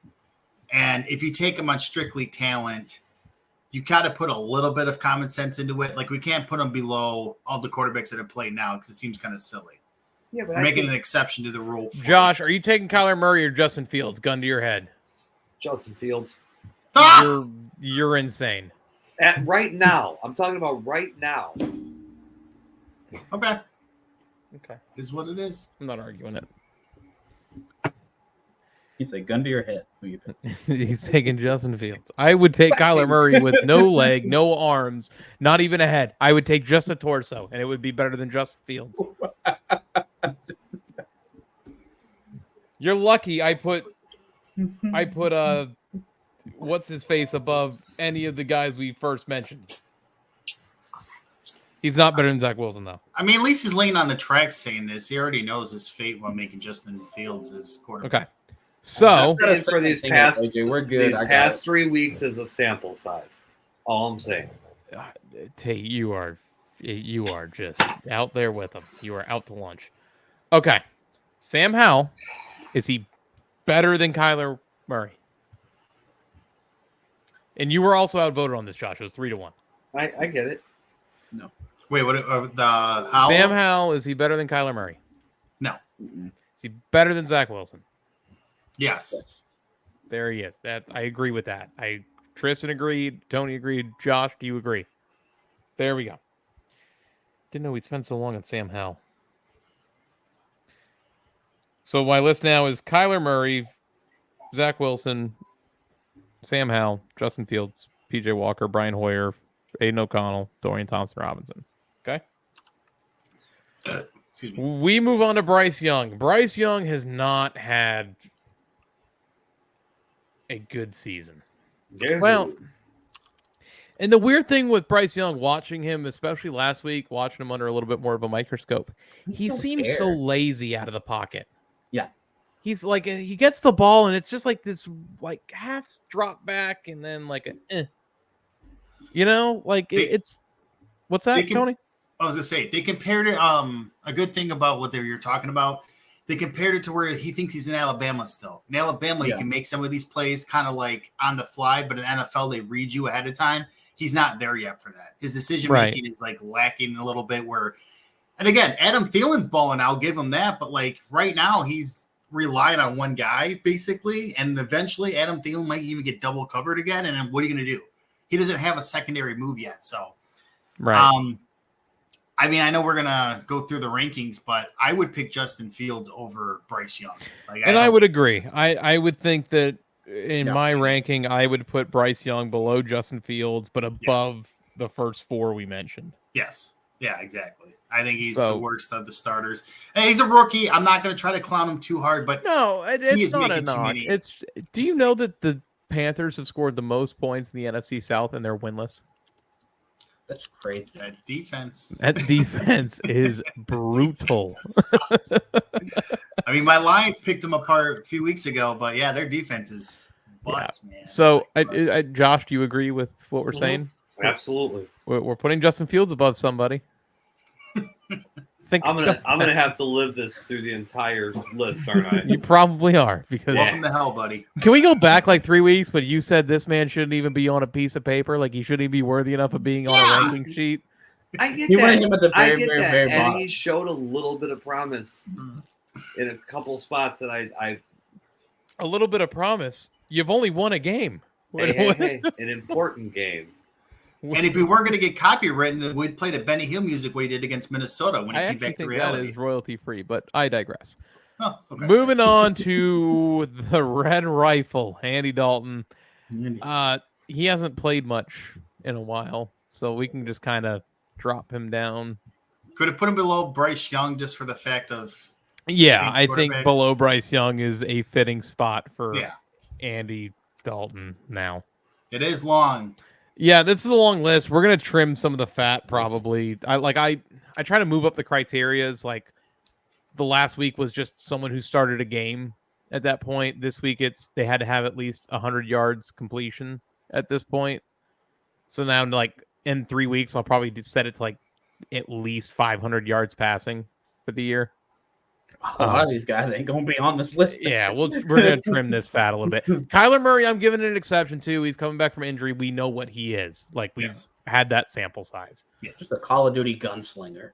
And if you take him on strictly talent, you got to put a little bit of common sense into it. Like, we can't put him below all the quarterbacks that have played now because it seems kind of silly. Yeah, but we're making an exception to the rule. Josh, are you taking Kyler Murray or Justin Fields? Gun to your head. Justin Fields. You're insane. Right now. I'm talking about right now. Okay. Okay. Is what it is. I'm not arguing it. He's a gun to your head. He's taking Justin Fields. I would take Kyler Murray with no leg, no arms, not even a head. I would take just a torso, and it would be better than Justin Fields. You're lucky I put what's his face above any of the guys we first mentioned. He's not better than Zach Wilson, though. I mean, at least he's laying on the track saying this. He already knows his fate while making Justin Fields his quarterback. Okay. So saying for these past we're good. These past 3 weeks is a sample size. All I'm saying. Hey, you are just out there with them. You are out to lunch. Okay. Sam Howell, is he better than Kyler Murray? And you were also outvoted on this, Josh. It was 3-1. I get it. No. Wait, what? The Howell? Sam Howell, is he better than Kyler Murray? No. Mm-mm. Is he better than Zach Wilson? Yes. There he is. That I agree with that. Tristan agreed. Tony agreed. Josh, do you agree? There we go. Didn't know we'd spend so long on Sam Howell. So my list now is Kyler Murray, Zach Wilson, Sam Howell, Justin Fields, PJ Walker, Brian Hoyer, Aiden O'Connell, Dorian Thompson-Robinson. Okay? Excuse me. We move on to Bryce Young. Bryce Young has not had a good season. Yeah. Well, and the weird thing with Bryce Young, watching him, especially last week, watching him under a little bit more of a microscope, he seems so lazy out of the pocket. Yeah. He's like, he gets the ball and it's just like this, like half drop back and then like it's what's that, Tony? I was gonna say they compared it. A good thing about what you're talking about, they compared it to where he thinks he's in Alabama still. In Alabama, he can make some of these plays kind of like on the fly, but in NFL, they read you ahead of time. He's not there yet for that. His decision making is like lacking a little bit. And again, Adam Thielen's balling. I'll give him that, but like right now, he's relying on one guy basically, and eventually Adam Thielen might even get double covered again. And then what are you going to do? He doesn't have a secondary move yet, so I mean, I know we're gonna go through the rankings, but I would pick Justin Fields over Bryce Young. I would agree. I would think that in my ranking, I would put Bryce Young below Justin Fields, but above the first four we mentioned. Yes. Yeah, exactly. I think he's the worst of the starters. And he's a rookie. I'm not going to try to clown him too hard, but no, it's not a knock. Do you know that the Panthers have scored the most points in the NFC South and they're winless? That's crazy. That defense is brutal. I mean, my Lions picked them apart a few weeks ago, but yeah, their defense is butts, man. So, Josh, do you agree with what we're saying? Absolutely. We're putting Justin Fields above somebody. I'm gonna have to live this through the entire list, aren't I? You probably are, because welcome to hell, buddy. Can we go back like 3 weeks? But you said this man shouldn't even be on a piece of paper. Like he shouldn't even be worthy enough of being on a ranking sheet. I get he that. went him at the I very, get very, that. very and bottom. he showed a little bit of promise in a couple spots that I a little bit of promise. You've only won a game. Hey, an important game. And if we weren't going to get copywritten, we'd play the Benny Hill music what he did against Minnesota when he came back to reality. That is royalty free, but I digress. Oh, okay. Moving on to the Red Rifle, Andy Dalton. He hasn't played much in a while, so we can just kind of drop him down. Could have put him below Bryce Young just for the fact of. Yeah, I think below Bryce Young is a fitting spot for Andy Dalton now. It is long. Yeah, this is a long list. We're gonna trim some of the fat probably. I try to move up the criterias. Like the last week was just someone who started a game at that point. This week they had to have at least 100 yards completion at this point. So now like in 3 weeks I'll probably set it to like at least 500 yards passing for the year. A lot of these guys ain't gonna be on this list. Yeah, we're gonna trim this fat a little bit. Kyler Murray, I'm giving an exception to. He's coming back from injury. We know what he is. Like we've had that sample size. Just a Call of Duty gunslinger.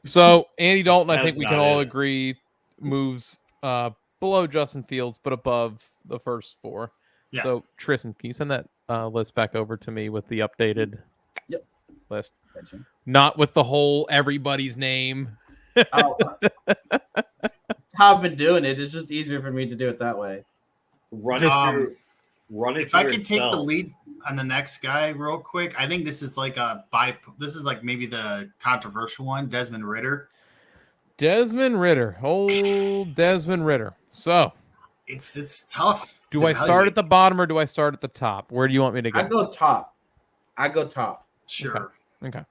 So Andy Dalton, I think we can all agree, moves below Justin Fields, but above the first four. Yeah. So Tristan, can you send that list back over to me with the updated list? Not with the whole everybody's name. How I've been doing it. It's just easier for me to do it that way. Run it if I could take the lead on the next guy real quick, I think this is like maybe the controversial one, Desmond Ridder. Old Desmond Ridder. So it's tough. Do I start at the bottom or do I start at the top? Where do you want me to go? I go top. Sure. Okay.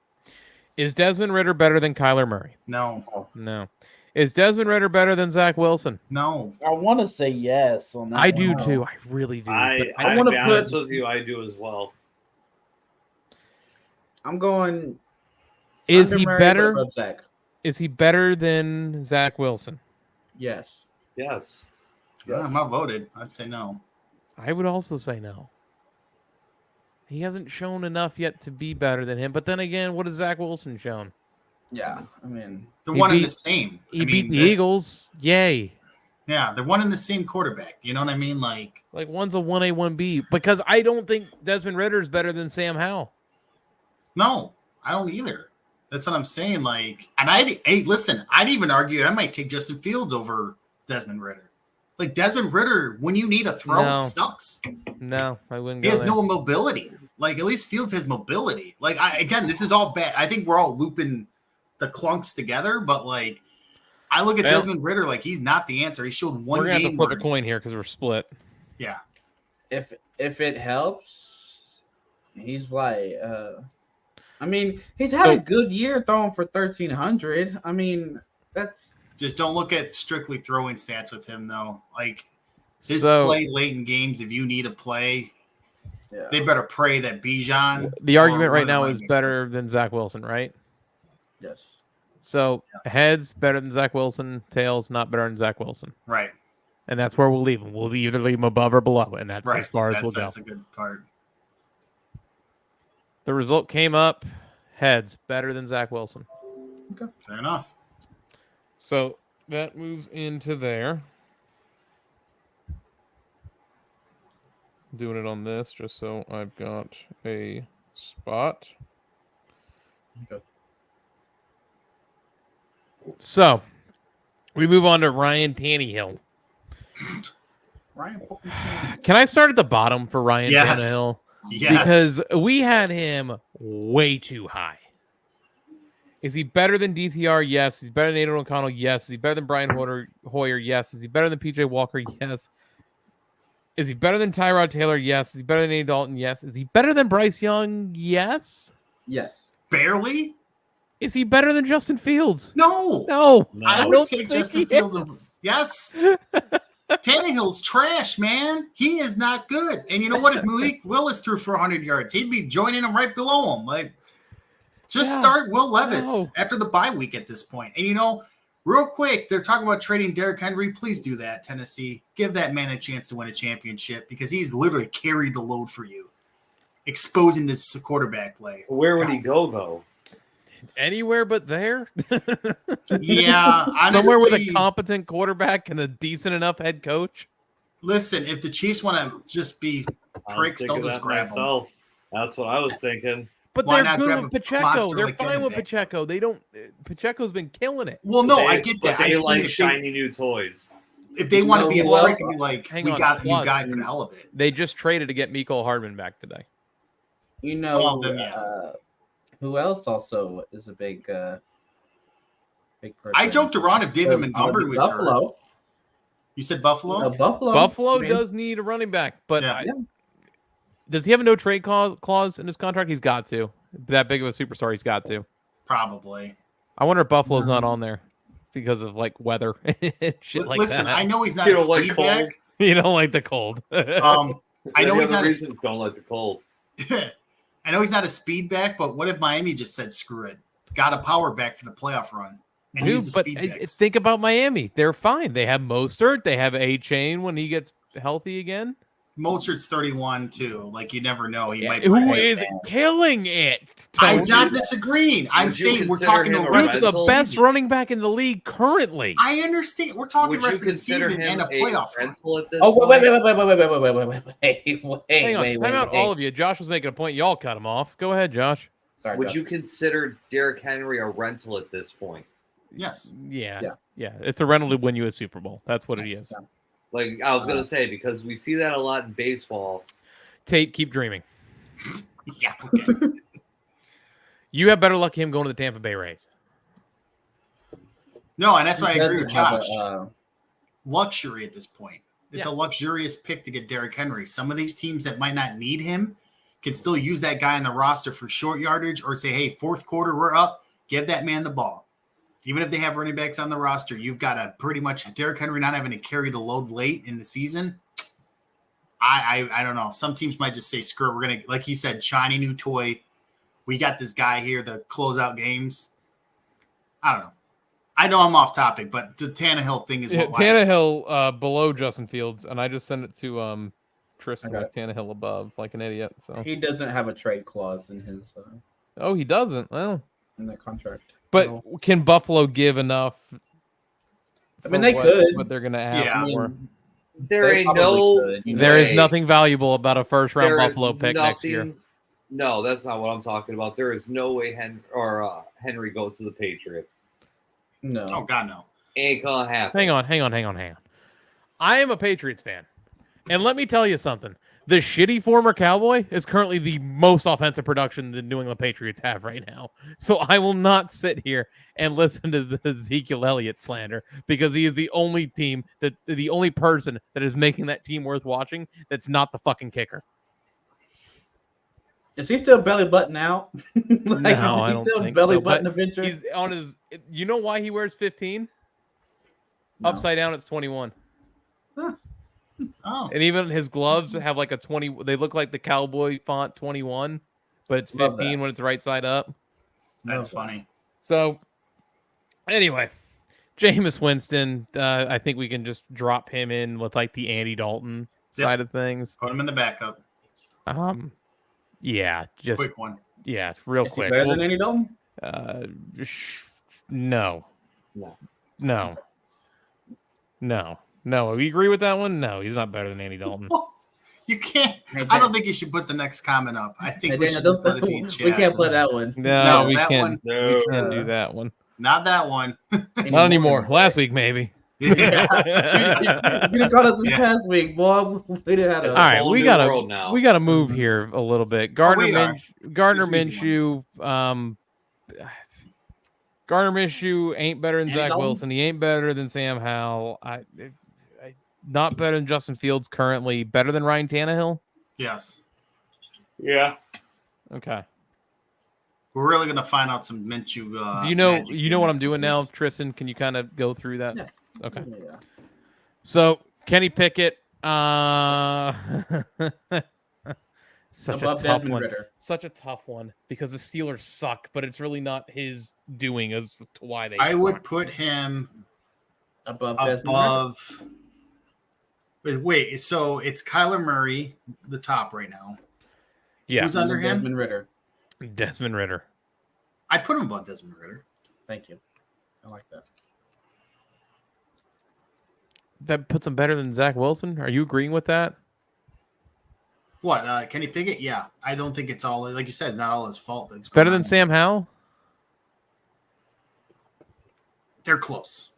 Is Desmond Ridder better than Kyler Murray? No. No. Is Desmond Ritter better than Zach Wilson? No. I want to say yes on that. I do one. too. I really do. I but I wanna be put- honest with you, I do as well. I'm going. is under he Murray, better? but above Zach? Is he better than Zach Wilson? Yes. Yes. Yeah, I'm outvoted. I'd say no. I would also say no. He hasn't shown enough yet to be better than him. But then again, what has Zach Wilson shown? Yeah. I mean, They're He one and beat- the same. He beat the Eagles. Yay. Yeah, they're one and the same quarterback. You know what I mean? Like, One's a 1A, 1B. Because I don't think Desmond Ritter is better than Sam Howell. no, I don't either. That's what I'm saying. Like, and listen, I'd even argue I might take Justin Fields over Desmond Ritter. Like Desmond Ritter, when you need a throw, No. sucks. No, I wouldn't He go has there. no mobility. Like at least Fields has mobility. Like again, this is all bad. I think we're all looping the clunks together, but like I look at Well, Desmond Ritter like he's not the answer. He showed one We're going to have game. to flip a where- coin here because we're split. Yeah. if it helps, he's like. I mean, he's had a good year throwing for 1,300. I mean, that's. Just don't look at strictly throwing stats with him though. Like his So play late in games, if you need a play, Yeah. they better pray that Bijan. the argument or right one of the now running is backs better than Zach Wilson, right? Yes. So heads better than Zach Wilson, tails not better than Zach Wilson. Right. And that's where we'll leave him. We'll either leave him above or below, and that's Right. as far as we'll go. That's a good part. The result came up heads better than Zach Wilson. Fair enough. So that moves into there. Doing it on this just so I've got a spot. Okay. So we move on to Ryan Tannehill. Ryan. Can I start at the bottom for Ryan Yes. Tannehill? Yes. Because we had him way too high. Is he better than DTR? Yes. He's better than Aidan O'Connell? Yes. Is he better than Brian Hoyer? Yes. Is he better than PJ Walker? Yes. Is he better than Tyrod Taylor? Yes. Is he better than Andy Dalton? Yes. Is he better than Bryce Young? Yes. Yes. barely. Is he better than Justin Fields? No. No. I don't would take think Justin he Fields. is. Over, yes. Tannehill's trash, man. He is not good. And you know what? If Malik Willis threw for 100 yards, he'd be joining him right below him. Like, just Yeah. start Will Levis No. after the bye week at this point. And you know, real quick, they're talking about trading Derrick Henry. Please do that, Tennessee. Give that man a chance to win a championship because he's literally carried the load for you, exposing this quarterback play. Where would he go though? Anywhere but there. Yeah, Somewhere with a honestly, competent quarterback and a decent enough head coach. listen, if the Chiefs want to just be I was pricks, they'll thinking just that grab him. myself. That's what I was thinking. But Why they're not good grab with a Pacheco. monster They're like fine Devin with Bush? Pacheco. They don't. Pacheco's been killing it. Well, no, But I they- get but that. I'm They saying like if shiny new toys. if they want to be a who else- prick and be like, Hang we on, got a new plus- guy for the hell of it. They just traded to get Mecole Hardman back today. You know, Well, then, yeah. who else also is a big person? I joked around if David Montgomery was hurt. Buffalo. You said Buffalo? Buffalo. Buffalo I mean, does need a running back, but Yeah. does he have a no trade clause in his contract? He's got to. That big of a superstar, he's got to. Probably. I wonder if Buffalo's not on there because of like weather and shit like Listen, that. I know he's not You a don't like speed cold? back. You don't like the cold. I know Any he's other not. reason? Don't like the cold. I know he's not a speed back, but what if Miami just said screw it, got a power back for the playoff run, and Dude, use the but speed backs? think about Miami. They're fine. They have Mostert. They have A-Chain when he gets healthy again. Mostert's 31 too. Like you never know. He might. Who play. is killing it? I'm Tony? not disagreeing. I'm Would you saying we're consider talking him the a rest He's of the rental? best running back in the league currently. I understand. We're talking Would the rest you of the consider season him and a playoff run. rental at this Oh point? wait! Hang on, time out all of you. Josh was making a point. Y'all cut him off. Go ahead, Josh. Sorry, Would Josh. you consider Derrick Henry a rental at this point? Yes. Yeah. Yeah. It's a rental to win you a Super Bowl. That's what it Yes, is. yeah. Like I was gonna say, because we see that a lot in baseball. Tate, keep dreaming. Yeah. Okay. You have better luck him going to the Tampa Bay Rays. No, and that's why I He agree with doesn't have Josh. Luxury at this point. It's Yeah. a luxurious pick to get Derrick Henry. Some of these teams that might not need him can still use that guy in the roster for short yardage or say, hey, fourth quarter, we're up. Give that man the ball. Even if they have running backs on the roster, you've got to pretty much Derrick Henry not having to carry the load late in the season. I don't know. Some teams might just say, screw it. We're going to, like you said, shiny new toy. We got this guy here to close out games. I don't know. I know I'm off topic, but the Tannehill thing is what Tannehill below Justin Fields, and I just sent it to Tristan with Tannehill above, like an idiot. So he doesn't have a trade clause in his. Oh, he doesn't. Well, in that contract. But can Buffalo give enough? I mean, they could. What they're going to ask for. There ain't no. There is nothing valuable about a first-round Buffalo pick next year. No, that's not what I'm talking about. There is no way Henry goes to the Patriots. No. Oh God, no. Ain't gonna happen. Hang on. I am a Patriots fan, and let me tell you something. The shitty former Cowboy is currently the most offensive production the New England Patriots have right now. So I will not sit here and listen to the Ezekiel Elliott slander because he is the only person that is making that team worth watching. That's not the fucking kicker. Is he still belly button out? No, I don't think belly so. Button adventure? He's on his. You know why he wears 15? No. Upside down, it's 21. Huh. Oh. And even his gloves have like a 20. They look like the Cowboy font 21, but it's 15 when it's right side up. That's funny. So, anyway, Jameis Winston. I think we can just drop him in with like the Andy Dalton side of things. Put him in the backup. Yeah, just quick one. Yeah, real quick. Better than Andy Dalton? No. We agree with that one. No, he's not better than Andy Dalton. You can't. I don't think you should put the next comment up. I think we should just let it be in chat. We can't play that one. No, we that can't. one. We can't do that one. Not that one. Not anymore. Last week, maybe. Yeah. You caught us this past week, boy. We didn't have all right, we gotta move here a little bit. Gardner Minshew. Gardner Minshew ain't better than Zach Wilson. He ain't better than Sam Howell. Not better than Justin Fields currently. Better than Ryan Tannehill? Yes. Yeah. Okay. We're really gonna find out some Minshew. Do you know what I'm doing now, Tristan? Can you kind of go through that? Yeah. Okay. Yeah. So Kenny Pickett, such Above a tough Desmond one. Ridder. Such a tough one because the Steelers suck, but it's really not his doing as to why they. I would put him above. Wait, so it's Kyler Murray, the top right now. Yeah. Who's under him? Desmond Ridder. Desmond Ridder. I put him above Desmond Ridder. Thank you. I like that. That puts him better than Zach Wilson. Are you agreeing with that? What, Kenny Pickett? Yeah. I don't think it's all, like you said, it's not all his fault. It's better than Sam Howell? They're close.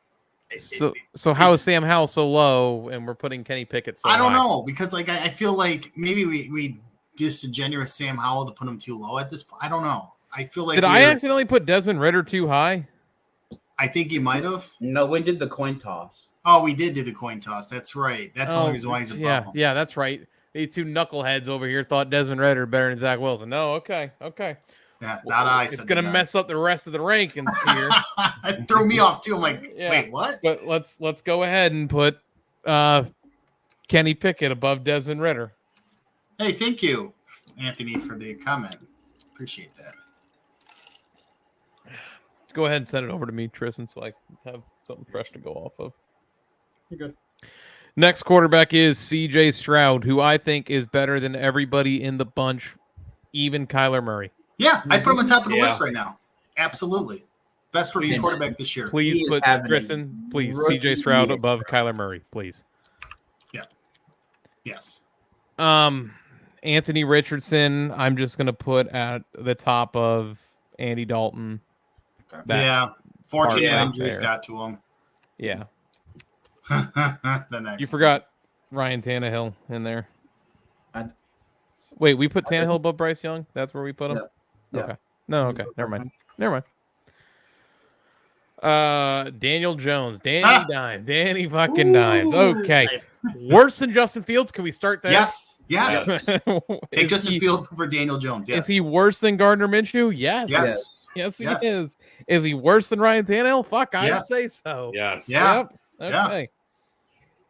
So how is Sam Howell so low and we're putting Kenny Pickett so high? I don't know, because like I feel like maybe we disingenuous Sam Howell to put him too low at this point. I don't know. I feel like I accidentally put Desmond Ridder too high? I think you might have. No, we did the coin toss. Oh, we did do the coin toss. That's right. That's the only reason why he's above him. Yeah, that's right. These two knuckleheads over here thought Desmond Ridder better than Zach Wilson. No, okay. Yeah, not I. It's gonna mess up the rest of the rankings here. It threw me off too. I'm like, wait, what? But let's go ahead and put Kenny Pickett above Desmond Ridder. Hey, thank you, Anthony, for the comment. Appreciate that. Go ahead and send it over to me, Tristan, so I have something fresh to go off of. You're good. Next quarterback is CJ Stroud, who I think is better than everybody in the bunch, even Kyler Murray. Yeah, I'd put him on top of the list right now. Absolutely. Best rookie quarterback this year. Please put Tristan, please, CJ Stroud above Kyler Murray, please. Yeah. Yes. Anthony Richardson, I'm just going to put at the top of Andy Dalton. Yeah. Fortunately, injuries got to him. Yeah. The next. You forgot Ryan Tannehill in there. Wait, we put Tannehill above Bryce Young? That's where we put him? Yeah. Okay. No, okay. Never mind. Daniel Jones. Danny fucking Dimes. Okay. Worse than Justin Fields? Can we start there? Yes. Take Justin Fields over Daniel Jones. Yes. Is he worse than Gardner Minshew? Yes. Yes. Yes, he is. Is he worse than Ryan Tannehill? Fuck, I'd Yes. say so. Yes. Yeah. Yep. Okay.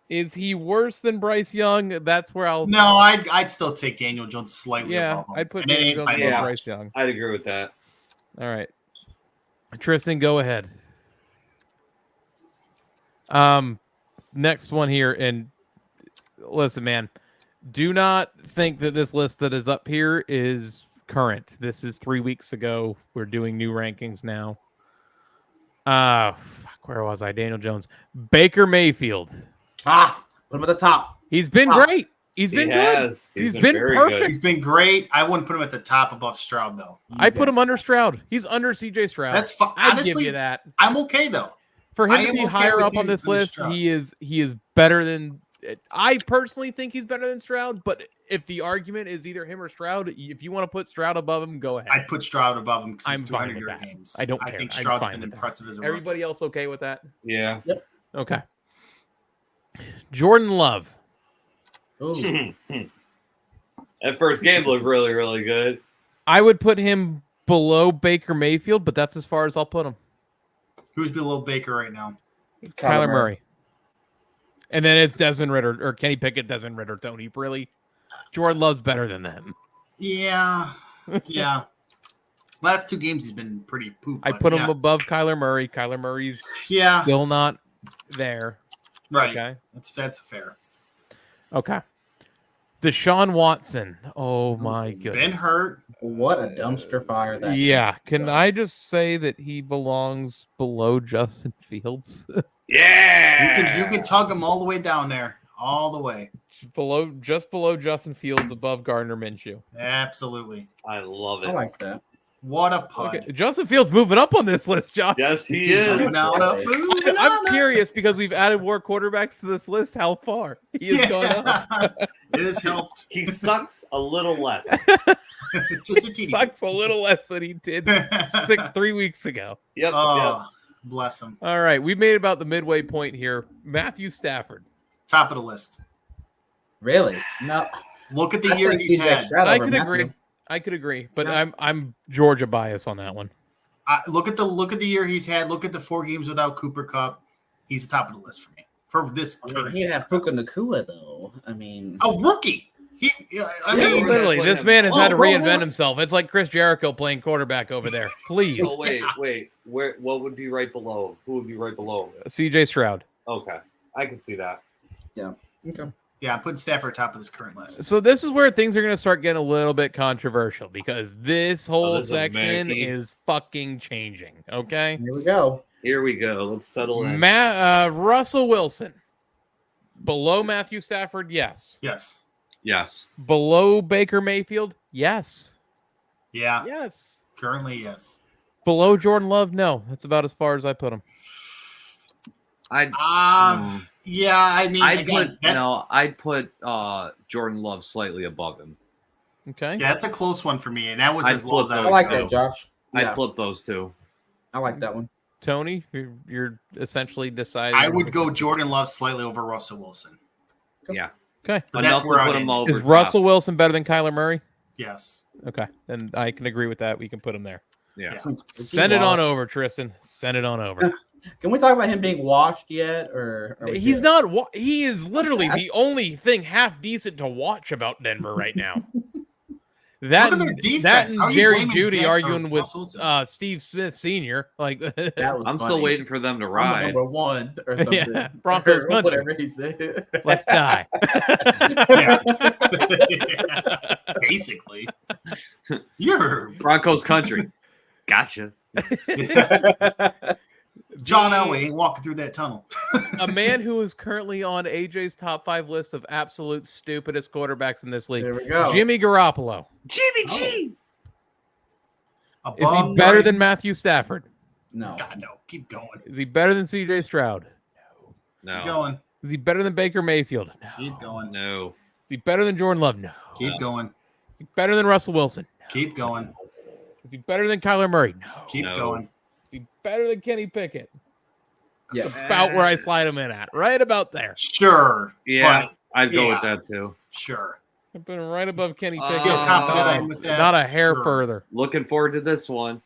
Is he worse than Bryce Young? That's where I'll. No, I'd still take Daniel Jones slightly Yeah, above him. I'd put And it Daniel ain't Jones by above Yeah. much. Bryce Young. I'd agree with that. All right, Tristan, go ahead. Next one here, and listen, man, do not think that this list that is up here is current. This is 3 weeks ago. We're doing new rankings now. Where was I? Daniel Jones, Baker Mayfield. Put him at the top. He's been great. He's been good. Has. He's been very perfect. good. He's been great. I wouldn't put him at the top above Stroud, though. I put him under Stroud. He's under CJ Stroud. That's fine. I'd Honestly, give you that. I'm okay, though. For I him to am be okay higher with up on him this than list, Stroud. he is better than. I personally think he's better than Stroud. But if the argument is either him or Stroud, if you want to put Stroud above him, go ahead. I'd put Stroud above him because I'm he's fine 300 with yard that. games. I don't I care. think I'm Stroud's fine been with that. impressive as a rookie. Everybody else okay with that? Yeah. Okay. Jordan Love. Ooh. That first game looked really, really good. I would put him below Baker Mayfield, but that's as far as I'll put him. Who's below Baker right now? Kyler Murray. And then it's Desmond Ritter or Kenny Pickett, Desmond Ritter, Tony. Really? Jordan Love's better than them. Yeah. Yeah. Last 2 games he's been pretty poop. I but put yeah. him above Kyler Murray. Kyler Murray's Yeah. still not there. Right. Okay. That's fair. Okay. Deshaun Watson. Oh my goodness. Been hurt. What a dumpster fire that. Yeah. Can I just say that he belongs below Justin Fields? Yeah. You can tug him all the way down there. All the way. just below Justin Fields, above Gardner Minshew. Absolutely. I love it. I like that. What a putt. Okay. Justin Fields moving up on this list, Josh. Yes, he He's is. moving on up. Moving I'm on up. curious because we've added more quarterbacks to this list. How far he has gone up? It has helped. He sucks a little less. Just a He teeny sucks a little less than he did bit. 3 weeks ago. Yep. Oh, bless him. All right, we made about the midway point here. Matthew Stafford. Top of the list. Really? No. Look at the I year think he's CJ had. Stroud I over could Matthew. agree. I could agree, but Yeah. I'm Georgia bias on that one. Look at the year he's had. Look at the 4 games without Cooper Kupp. He's the top of the list for me. For this I mean, current. he didn't have Puka Nakua, though. I mean, A rookie. I Yeah, mean, Literally, this man has Whoa, had to whoa, reinvent whoa. himself. It's like Chris Jericho playing quarterback over there. Please, So wait. What would be right below? Who would be right below? CJ Stroud. Okay, I can see that. okay. yeah, I'm putting Stafford top of this current list. So this is where things are going to start getting a little bit controversial because this whole this is section murky. is fucking changing. Okay, Here we go. Here we go. Let's settle in. Russell Wilson below Matthew Stafford. Yes. Yes. Yes. Below Baker Mayfield. Yes. Yeah. Yes. Currently, yes. Below Jordan Love. No. That's about as far as I put him. Yeah. I mean, I'd put Jordan Love slightly above him. Okay. Yeah, that's a close one for me, and that was I'd as low as flip I I would like go. that, Josh. I'd Yeah, flip those two. I like that one. Tony, you're essentially deciding. I would go Jordan Love slightly over Russell Wilson. Yeah. Okay. But Enough that's where to I put him over. Is top. Russell Wilson better than Kyler Murray? Yes. Okay. Then I can agree with that. We can put him there. Yeah. Send it on over, Tristan. Send it on over. Can we talk about him being washed yet, or are we He's good? not. He is literally the only thing half decent to watch about Denver right now. That Look at their and, defense. that How are and you Jerry blaming Judy Zach or arguing with Russell? Steve Smith Sr. Like, That was I'm funny. still waiting for them to I'm the ride. number one or something. Yeah, Broncos Or country. whatever he said. let's die. Yeah. Basically. You're Broncos country. Gotcha. John Elway ain't walking through that tunnel. A man who is currently on AJ's top 5 list of absolute stupidest quarterbacks in this league. There we go. Jimmy Garoppolo. Jimmy G. Is he better than Matthew Stafford? No. God, no. Keep going. Is he better than CJ Stroud? Keep No. going. Is he better than Baker Mayfield? No. Keep going. No. Is he better than Jordan Love? No. Keep going. Is he better than Russell Wilson? No. Keep going. Is he better than Kyler Murray? No. Keep No. going. Is he better than Kenny Pickett? Yeah. That's about where I slide him in at. Right about there. Sure. Yeah. I'd go yeah. with that too. Sure. I've been right above Kenny I Pickett. feel confident I am with that. Not a hair Sure. further. Looking forward to this one.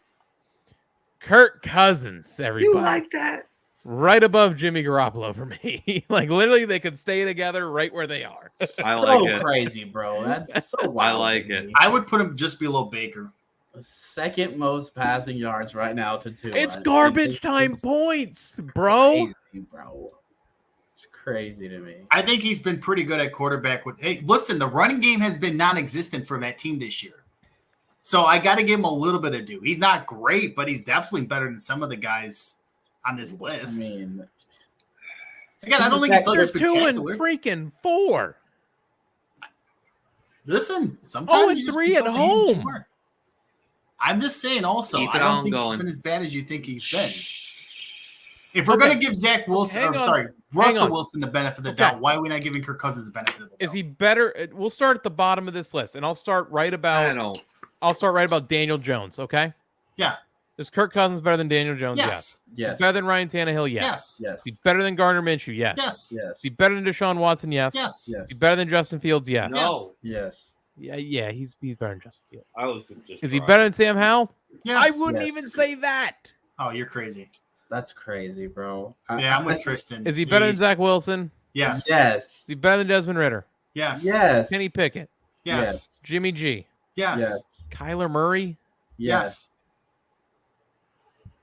Kirk Cousins, everybody. You like that? Right above Jimmy Garoppolo for me. Like literally, they could stay together right where they are. I like so it. crazy, bro. That's so I wild. like to it. me. I would put him just below Baker. The second most passing yards right now to Tua. It's I garbage think time it's points, bro. crazy, bro. It's crazy to me. I think he's been pretty good at quarterback. Hey, listen, the running game has been non-existent for that team this year. So I got to give him a little bit of due. He's not great, but he's definitely better than some of the guys on this I list. mean, Again, I don't think it's like They're 2 spectacular. and freaking 4. Listen, sometimes you just 0-3 at don't think he's home. smart. I'm just saying also, Keep I it don't on think going. he's been as bad as you think he's been. If we're going to give Zach Wilson, Hang or on. sorry, Russell on. Wilson the benefit of the Okay. doubt, why are we not giving Kirk Cousins the benefit of the doubt? Is he better? We'll start at the bottom of this list, and I'll start right I about. don't. I'll start right about Daniel Jones. Okay. Yeah. Is Kirk Cousins better than Daniel Jones? Yes. Is yes, he better than Ryan Tannehill? Yes. Yes. yes, Is he better than Gardner Minshew? Yes. Yes. yes, Is he better than Deshaun Watson? Yes. Yes. yes, Is he better than Justin Fields? Yes. No. yes. Yeah, he's better than Justin Fields. I was just. Is he better than Sam Howell? Yes. I wouldn't Yes. even say that. Oh, you're crazy. That's crazy, bro. Yeah, I'm with Tristan. Is he better than Zach Wilson? Yes. Yes, Is he better than Desmond Ritter? Yes. yes, Kenny Pickett? Yes. Jimmy G? Yes. yes, Kyler Murray? Yes.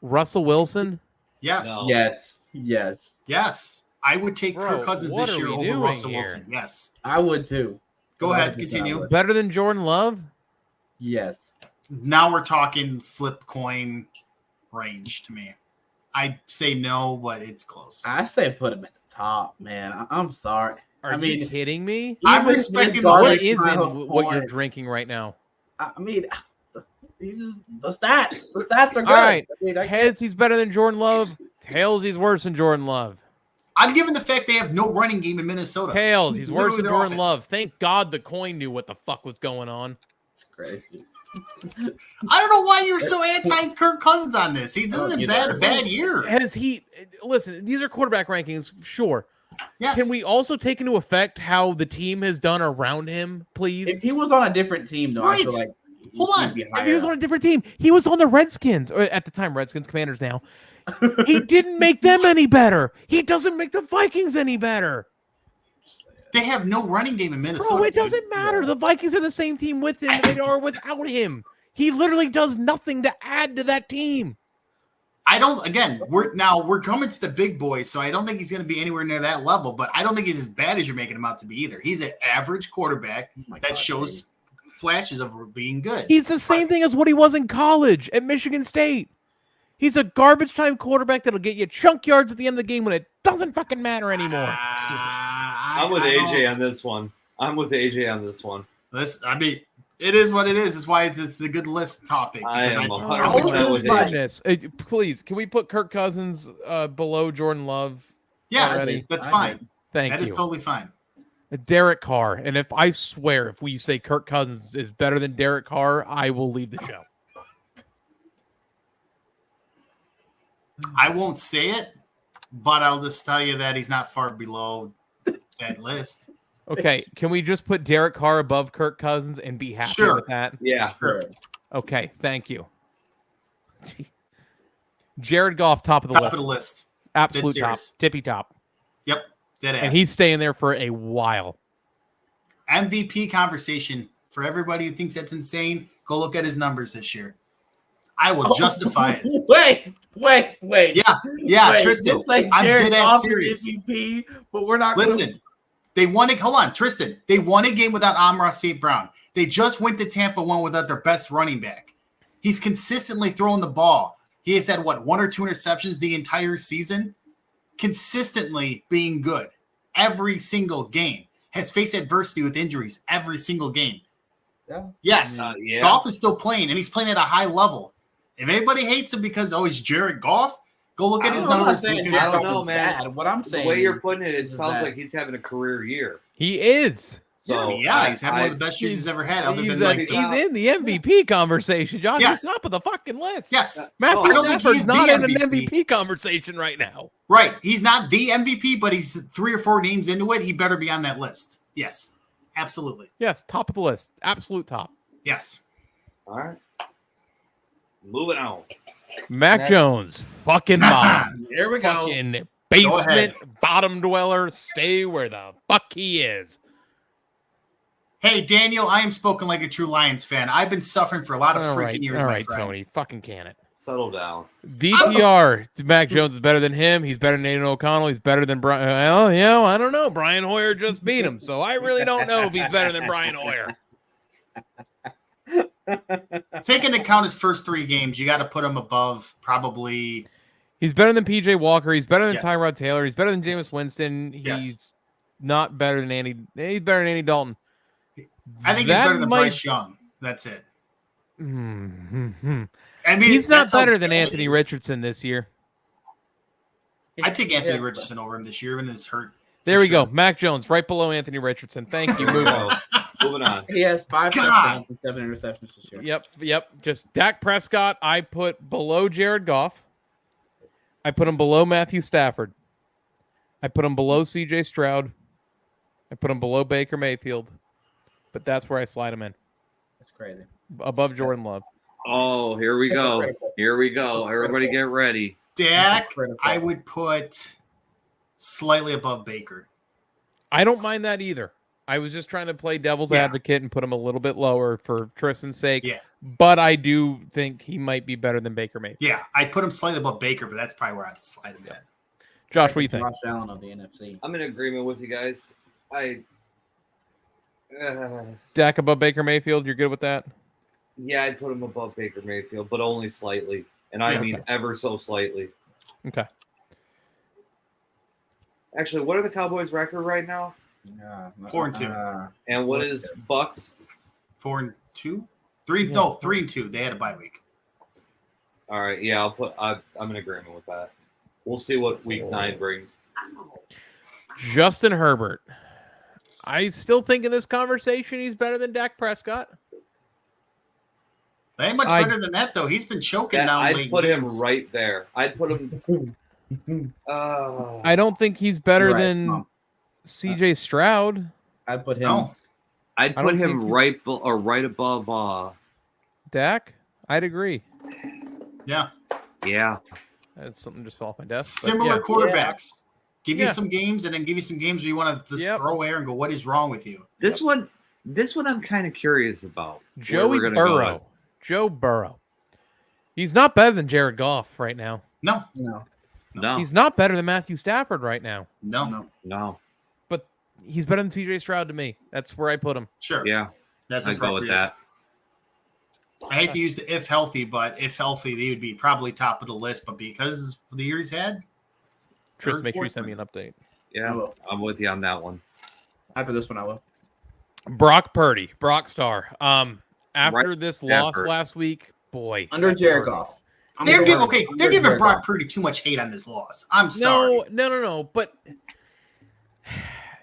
Russell Wilson? Yes. No. yes, yes. Yes. I would take Bro, Kirk Cousins what this are year we over doing Russell here? Wilson. Yes. I would too. Go ahead. 100% I Continue. would. Better than Jordan Love? Yes. Now we're talking flip coin range to me. I say no, but it's close. I say put him at the top, man. I'm sorry. Are I you mean, kidding me? I'm even respecting his the What garbage is in time of what you're points- drinking right now? I mean, the stats. The stats are good. All right. I mean, Heads, he's better than Jordan Love. Tails, he's worse than Jordan Love. I'm given the fact they have no running game in Minnesota. Tails, he's worse literally than their Jordan offense. Love. Thank God the coin knew what the fuck was going on. It's crazy. I don't know why you're so anti Kirk Cousins on this. He doesn't you have know. a bad year. Has he? Listen, these are quarterback rankings, sure. Yes. Can we also take into effect how the team has done around him, please? If he was on a different team, though, I feel Right. like Hold he'd on. be If higher he was up. on a different team, he was on the Redskins, or at the time, Redskins Commanders now. He didn't make them any better. He doesn't make the Vikings any better. They have no running game in Minnesota. Bro, it dude. doesn't matter. The Vikings are the same team with him they are without him. He literally does nothing to add to that team. I don't. Again, we're coming to the big boys, so I don't think he's going to be anywhere near that level. But I don't think he's as bad as you're making him out to be either. He's an average quarterback Oh my that God, shows Dave. flashes of being good. He's the same thing as what he was in college at Michigan State. He's a garbage time quarterback that'll get you chunk yards at the end of the game when it doesn't fucking matter anymore. I'm with AJ on this one. I'm with AJ on this one. I mean, it is what it is. It's why it's a good list topic. I because am Oh, 100% with my AJ. goodness. Please, can we put Kirk Cousins below Jordan Love? Yes, already. that's I fine. Thank That you. is totally fine. Derek Carr. And if I swear, if we say Kirk Cousins is better than Derek Carr, I will leave the show. I won't say it, but I'll just tell you that he's not far below that list. Okay, can we just put Derek Carr above Kirk Cousins and be happy Sure. with that? Yeah. Sure. Okay, thank you. Jared Goff, top of the Top list. of the list. Absolute Dead top. serious. Tippy top. Yep. Dead ass. And he's staying there for a while. MVP conversation for everybody who thinks that's insane. Go look at his numbers this year. I will justify it. Wait. Yeah, Wait, Tristan. it's like I'm Jared dead ass Goff is serious. MVP, but we're not. Listen, they won it. Hold on, Tristan. They won a game without Amon St. Brown. They just went to Tampa one without their best running back. He's consistently throwing the ball. He has had one or two interceptions the entire season. Consistently being good every single game. Has faced adversity with injuries every single game. Yeah. Yes, Yeah. Goff is still playing, and he's playing at a high level. If anybody hates him because he's Jared Goff, go look at his I'm not numbers. saying Look at I his don't Jared know, Goff is man. bad. What I'm The saying way you're is- putting it, it is sounds that- like he's having a career year. He is. So Yeah, he's having one of the best years he's ever had. Other He's, than like, he's in the MVP conversation, John. Yes. He's top of the fucking list. yes, Matthew I don't think Stafford's he's the not in an MVP. MVP conversation right now. Right. He's not the MVP, but he's 3 or 4 names into it. He better be on that list. Yes, absolutely. Yes, top of the list. Absolute top. Yes. all right. Moving on. Mac Jones, fucking bottom. Here we go. Fucking basement bottom dweller. Stay where the fuck he is. Hey, Daniel, I am spoken like a true Lions fan. I've been suffering for a lot of freaking years, all my right, friend. Tony, fucking can it. Settle down. DTR, Mac Jones is better than him. He's better than Aiden O'Connell. He's better than Brian. Well, I don't know. Brian Hoyer just beat him, so I really don't know if he's better than Brian Hoyer. Take into account his first 3 games, you got to put him above probably. He's better than PJ Walker. He's better than Yes. Tyrod Taylor. He's better than Jameis Yes. Winston. Yes. He's not better than Andy. He's better than Andy Dalton. I think he's better than Bryce Young. That's it. Mm-hmm. I mean, He's not that's how better than bad it Anthony is. Richardson this year. I take Anthony Richardson over him this year, even his hurt. There we sure. go. Mac Jones, right below Anthony Richardson. Thank you. Move on. Moving on. He has 5 touchdowns and 7 interceptions this year. Yep. Just Dak Prescott, I put below Jared Goff. I put him below Matthew Stafford. I put him below CJ Stroud. I put him below Baker Mayfield. But that's where I slide him in. That's crazy. Above Jordan Love. Oh, here we go. Here we go. Everybody get ready. Dak, I would put slightly above Baker. I don't mind that either. I was just trying to play devil's advocate and put him a little bit lower for Tristan's sake. Yeah. But I do think he might be better than Baker Mayfield. Yeah, I'd put him slightly above Baker, but that's probably where I'd slide him at. Josh, what do you think? Josh Allen of the NFC. I'm in agreement with you guys. Dak above Baker Mayfield, you're good with that? Yeah, I'd put him above Baker Mayfield, but only slightly. And I mean ever so slightly. Okay. Actually, what are the Cowboys' record right now? 4-2. And what is Bucks? 4-2? 3? No, 3-2. They had a bye week. All right, yeah, I'm in agreement with that. We'll see what Week 9 brings. Justin Herbert. I still think in this conversation he's better than Dak Prescott. They ain't much better than that, though. He's been choking down late I'd put him games. right there. I'd put him. I don't think he's better than CJ Stroud. I'd put him. No. I'd put him right above. Dak. I'd agree. Yeah. Yeah. That's something just fell off my desk. Similar quarterbacks. Give you Yeah. some games, and then give you some games where you want to just throw air and go, what is wrong with you? This one I'm kind of curious about. Joey Burrow. Joe Burrow. He's not better than Jared Goff right now. No. He's not better than Matthew Stafford right now. No. But he's better than CJ Stroud to me. That's where I put him. Sure. Yeah. That's I'd go with appropriate. that. I hate to use the if healthy, but if healthy, they would be probably top of the list. But because of the year he's had, Tris, make sure you send me an update. Yeah, I'm with you on that one. After this one, I will. Brock Purdy, Brock Star. After Right. this Yeah, loss Purdy. last week, boy. Under that Jared hurt. Goff. they're giving Brock Purdy too much hate on this loss. I'm sorry. No. But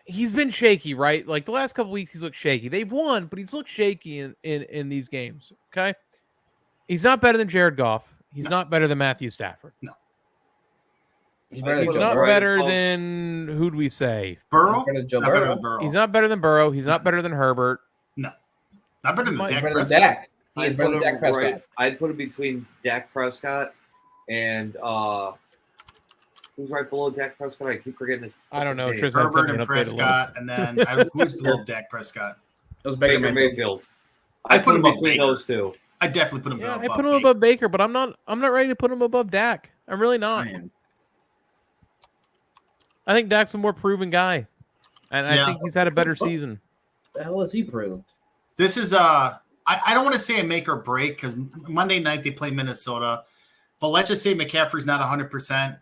he's been shaky, right? Like the last couple weeks, he's looked shaky. They've won, but he's looked shaky in these games. Okay, he's not better than Jared Goff. He's not better than Matthew Stafford. No. He's He's not better than who'd we say? Burrow? Not better than Joe Not better Burrow. than Burrow. He's not better than Burrow. He's not better than Herbert. Not better than He's Dak better than Prescott. Dak. He is I'd better put than him Dak Prescott. right. I'd put him between Dak Prescott and who's right below Dak Prescott? I keep forgetting his. I don't know. name. Tristan sent Herbert me an and updated Prescott, list. and then who's below Dak Prescott? It was Baker Baker Mayfield. Mayfield. I put him above between Baker. those two. I definitely put him Yeah, above I put him Baker. above Baker, but I'm not ready to put him above Dak. I'm really not. Man. I think Dak's a more proven guy, and I Yeah. think he's had a better season. The hell has he proved? This is I don't want to say a make or break because Monday night they play Minnesota, but let's just say McCaffrey's not 100%.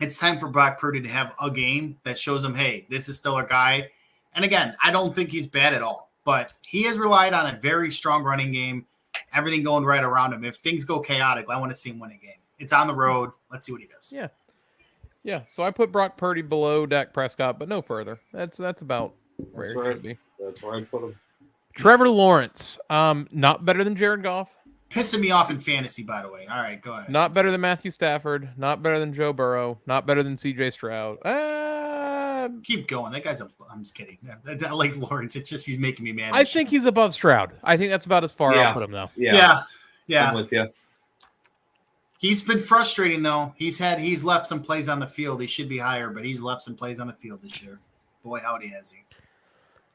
It's time for Brock Purdy to have a game that shows him, hey, this is still a guy. And again, I don't think he's bad at all, but he has relied on a very strong running game, everything going right around him. If things go chaotic, I want to see him win a game. It's on the road. Let's see what he does. Yeah, so I put Brock Purdy below Dak Prescott, but no further. That's about where That's it right. should be. That's where I put him. Trevor Lawrence, not better than Jared Goff, Pissing me off in fantasy, by the way. All right, go ahead. not better than Matthew Stafford, not better than Joe Burrow, not better than CJ Stroud. Keep going. That guy's I'm just kidding. I like Lawrence. It's just he's making me mad. I think he's above Stroud. I think that's about as far Yeah. I'll put him, though. Yeah, Yeah. I'm with you. He's been frustrating though. He's left some plays on the field. He should be higher, but he's left some plays on the field this year. Boy, howdy has he.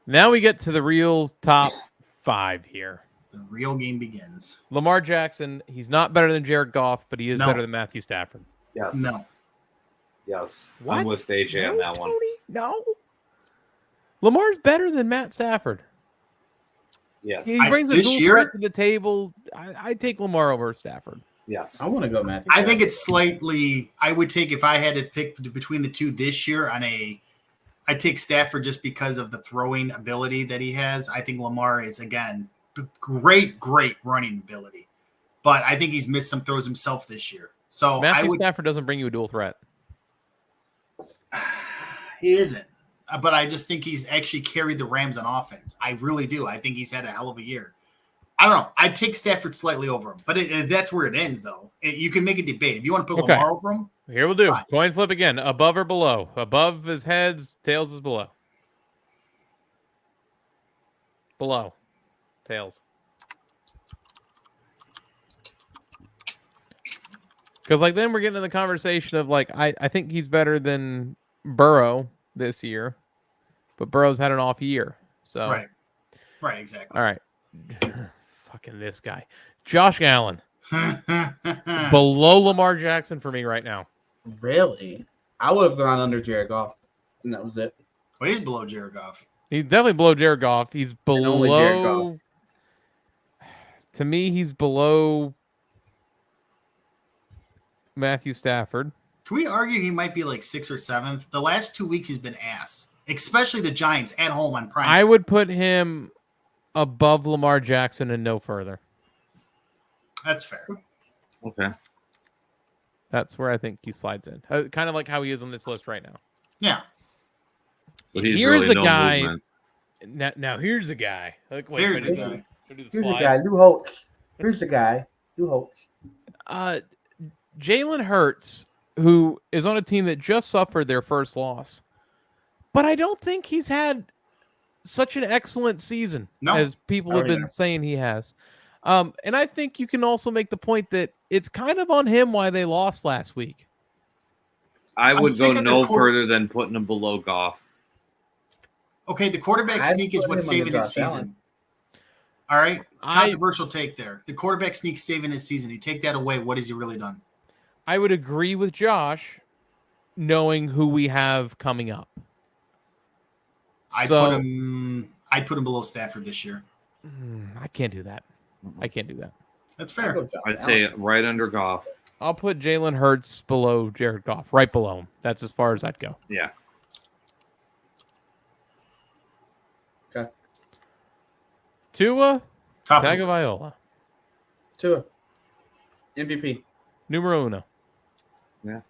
Now we get to the real top 5 here. The real game begins. Lamar Jackson, he's not better than Jared Goff, but he is better than Matthew Stafford. Yes. No. Yes. What? I'm with AJ on that one. Tony? No. Lamar's better than Matt Stafford. Yes. He brings a this dual year- threat to the table. I take Lamar over Stafford. Yes. I want to go Matthew. I think it's slightly. I would take if I had to pick between the two this year I'd take Stafford just because of the throwing ability that he has. I think Lamar is again great running ability, but I think he's missed some throws himself this year. So Matthew Stafford doesn't bring you a dual threat. He isn't, but I just think he's actually carried the Rams on offense. I really do. I think he's had a hell of a year. I don't know. I'd take Stafford slightly over him, but that's where it ends, though. You can make a debate. If you want to put Lamar over him, here we'll do. Fine. Coin flip again. Above or below? Above is heads, tails is below. Below. Tails. Because then we're getting to the conversation of I think he's better than Burrow this year, but Burrow's had an off year. So right, exactly. All right. Fucking this guy. Josh Allen. Below Lamar Jackson for me right now. Really? I would have gone under Jared Goff, and that was it. Well, he's below Jared Goff. He's definitely below Jared Goff. He's only Jared below. Goff. To me, he's below Matthew Stafford. Can we argue he might be like 6th or 7th? The last 2 weeks he's been ass, especially the Giants at home on prime. I would put him above Lamar Jackson and no further. That's fair. Okay. That's where I think he slides in. Kind of like how he is on this list right now. Yeah. But he's Here's really a no guy. movement. Now here's a guy. Here's a guy. Here's the guy, Lou Holtz. Here's the guy, Lou Holtz. Jalen Hurts, who is on a team that just suffered their first loss, but I don't think he's had such an excellent season as people have been saying he has. And I think you can also make the point that it's kind of on him why they lost last week. I would go no further than putting him below Goff. Okay, the quarterback sneak is what's saving his season. All right? Controversial take there. The quarterback sneak saving his season. You take that away, what has he really done? I would agree with Josh, knowing who we have coming up. I'd put him below Stafford this year. I can't do that. I can't do that. That's fair. I'd say right under Goff. I'll put Jalen Hurts below Jared Goff, right below him. That's as far as I'd go. Yeah. Okay. Tua Top Tagovailoa. Tua. MVP. Numero uno. Yeah.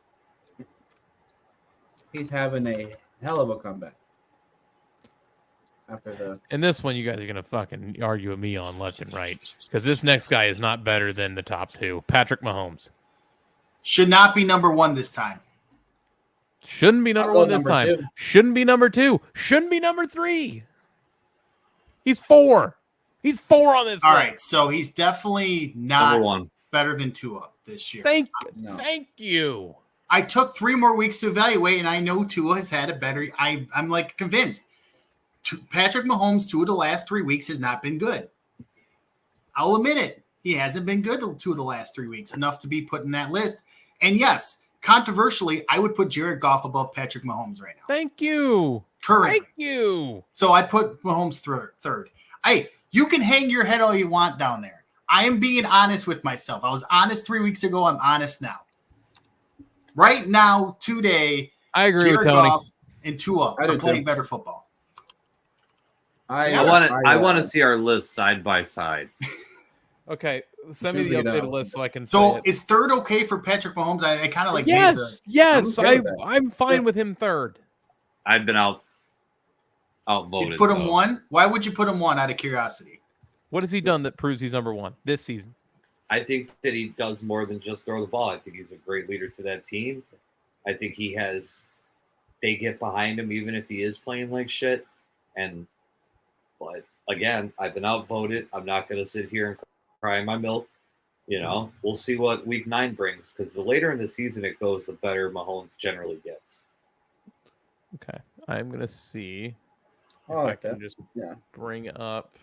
He's having a hell of a comeback. After the And this one, you guys are going to fucking argue with me on left and right. Because this next guy is not better than the top two. Patrick Mahomes. Should not be number 1 this time. Shouldn't be number 1 this number time. 2. Shouldn't be number 2. Shouldn't be number 3. He's 4. He's 4 on this All list. right, so he's definitely Number not 1. better than Tua this year. Thank No. you. I took 3 more weeks to evaluate, and I know Tua has had a better. I'm like convinced. Patrick Mahomes, 2 of the last 3 weeks has not been good. I'll admit it. He hasn't been good 2 of the last 3 weeks, enough to be put in that list. And yes, controversially, I would put Jared Goff above Patrick Mahomes right now. Thank you. Currently. Thank you. So I'd put Mahomes third. Hey, you can hang your head all you want down there. I am being honest with myself. I was honest 3 weeks ago. I'm honest now. Right now, today, I agree Jared with Tony. Goff and Tua are playing better football. I want to see our list side by side. Okay, send me the updated list so I can. So is third okay for Patrick Mahomes? I kind of like. Yes. I'm fine with him third. I've been outvoted. You put him 1. Why would you put him 1 out of curiosity? What has he done that proves he's number 1 this season? I think that he does more than just throw the ball. I think he's a great leader to that team. I think they get behind him even if he is playing like shit. But again, I've been outvoted. I'm not going to sit here and cry my milk. We'll see what Week 9 brings, because the later in the season it goes, the better Mahomes generally gets. Okay, I'm gonna see if Oh, I okay. can just bring up.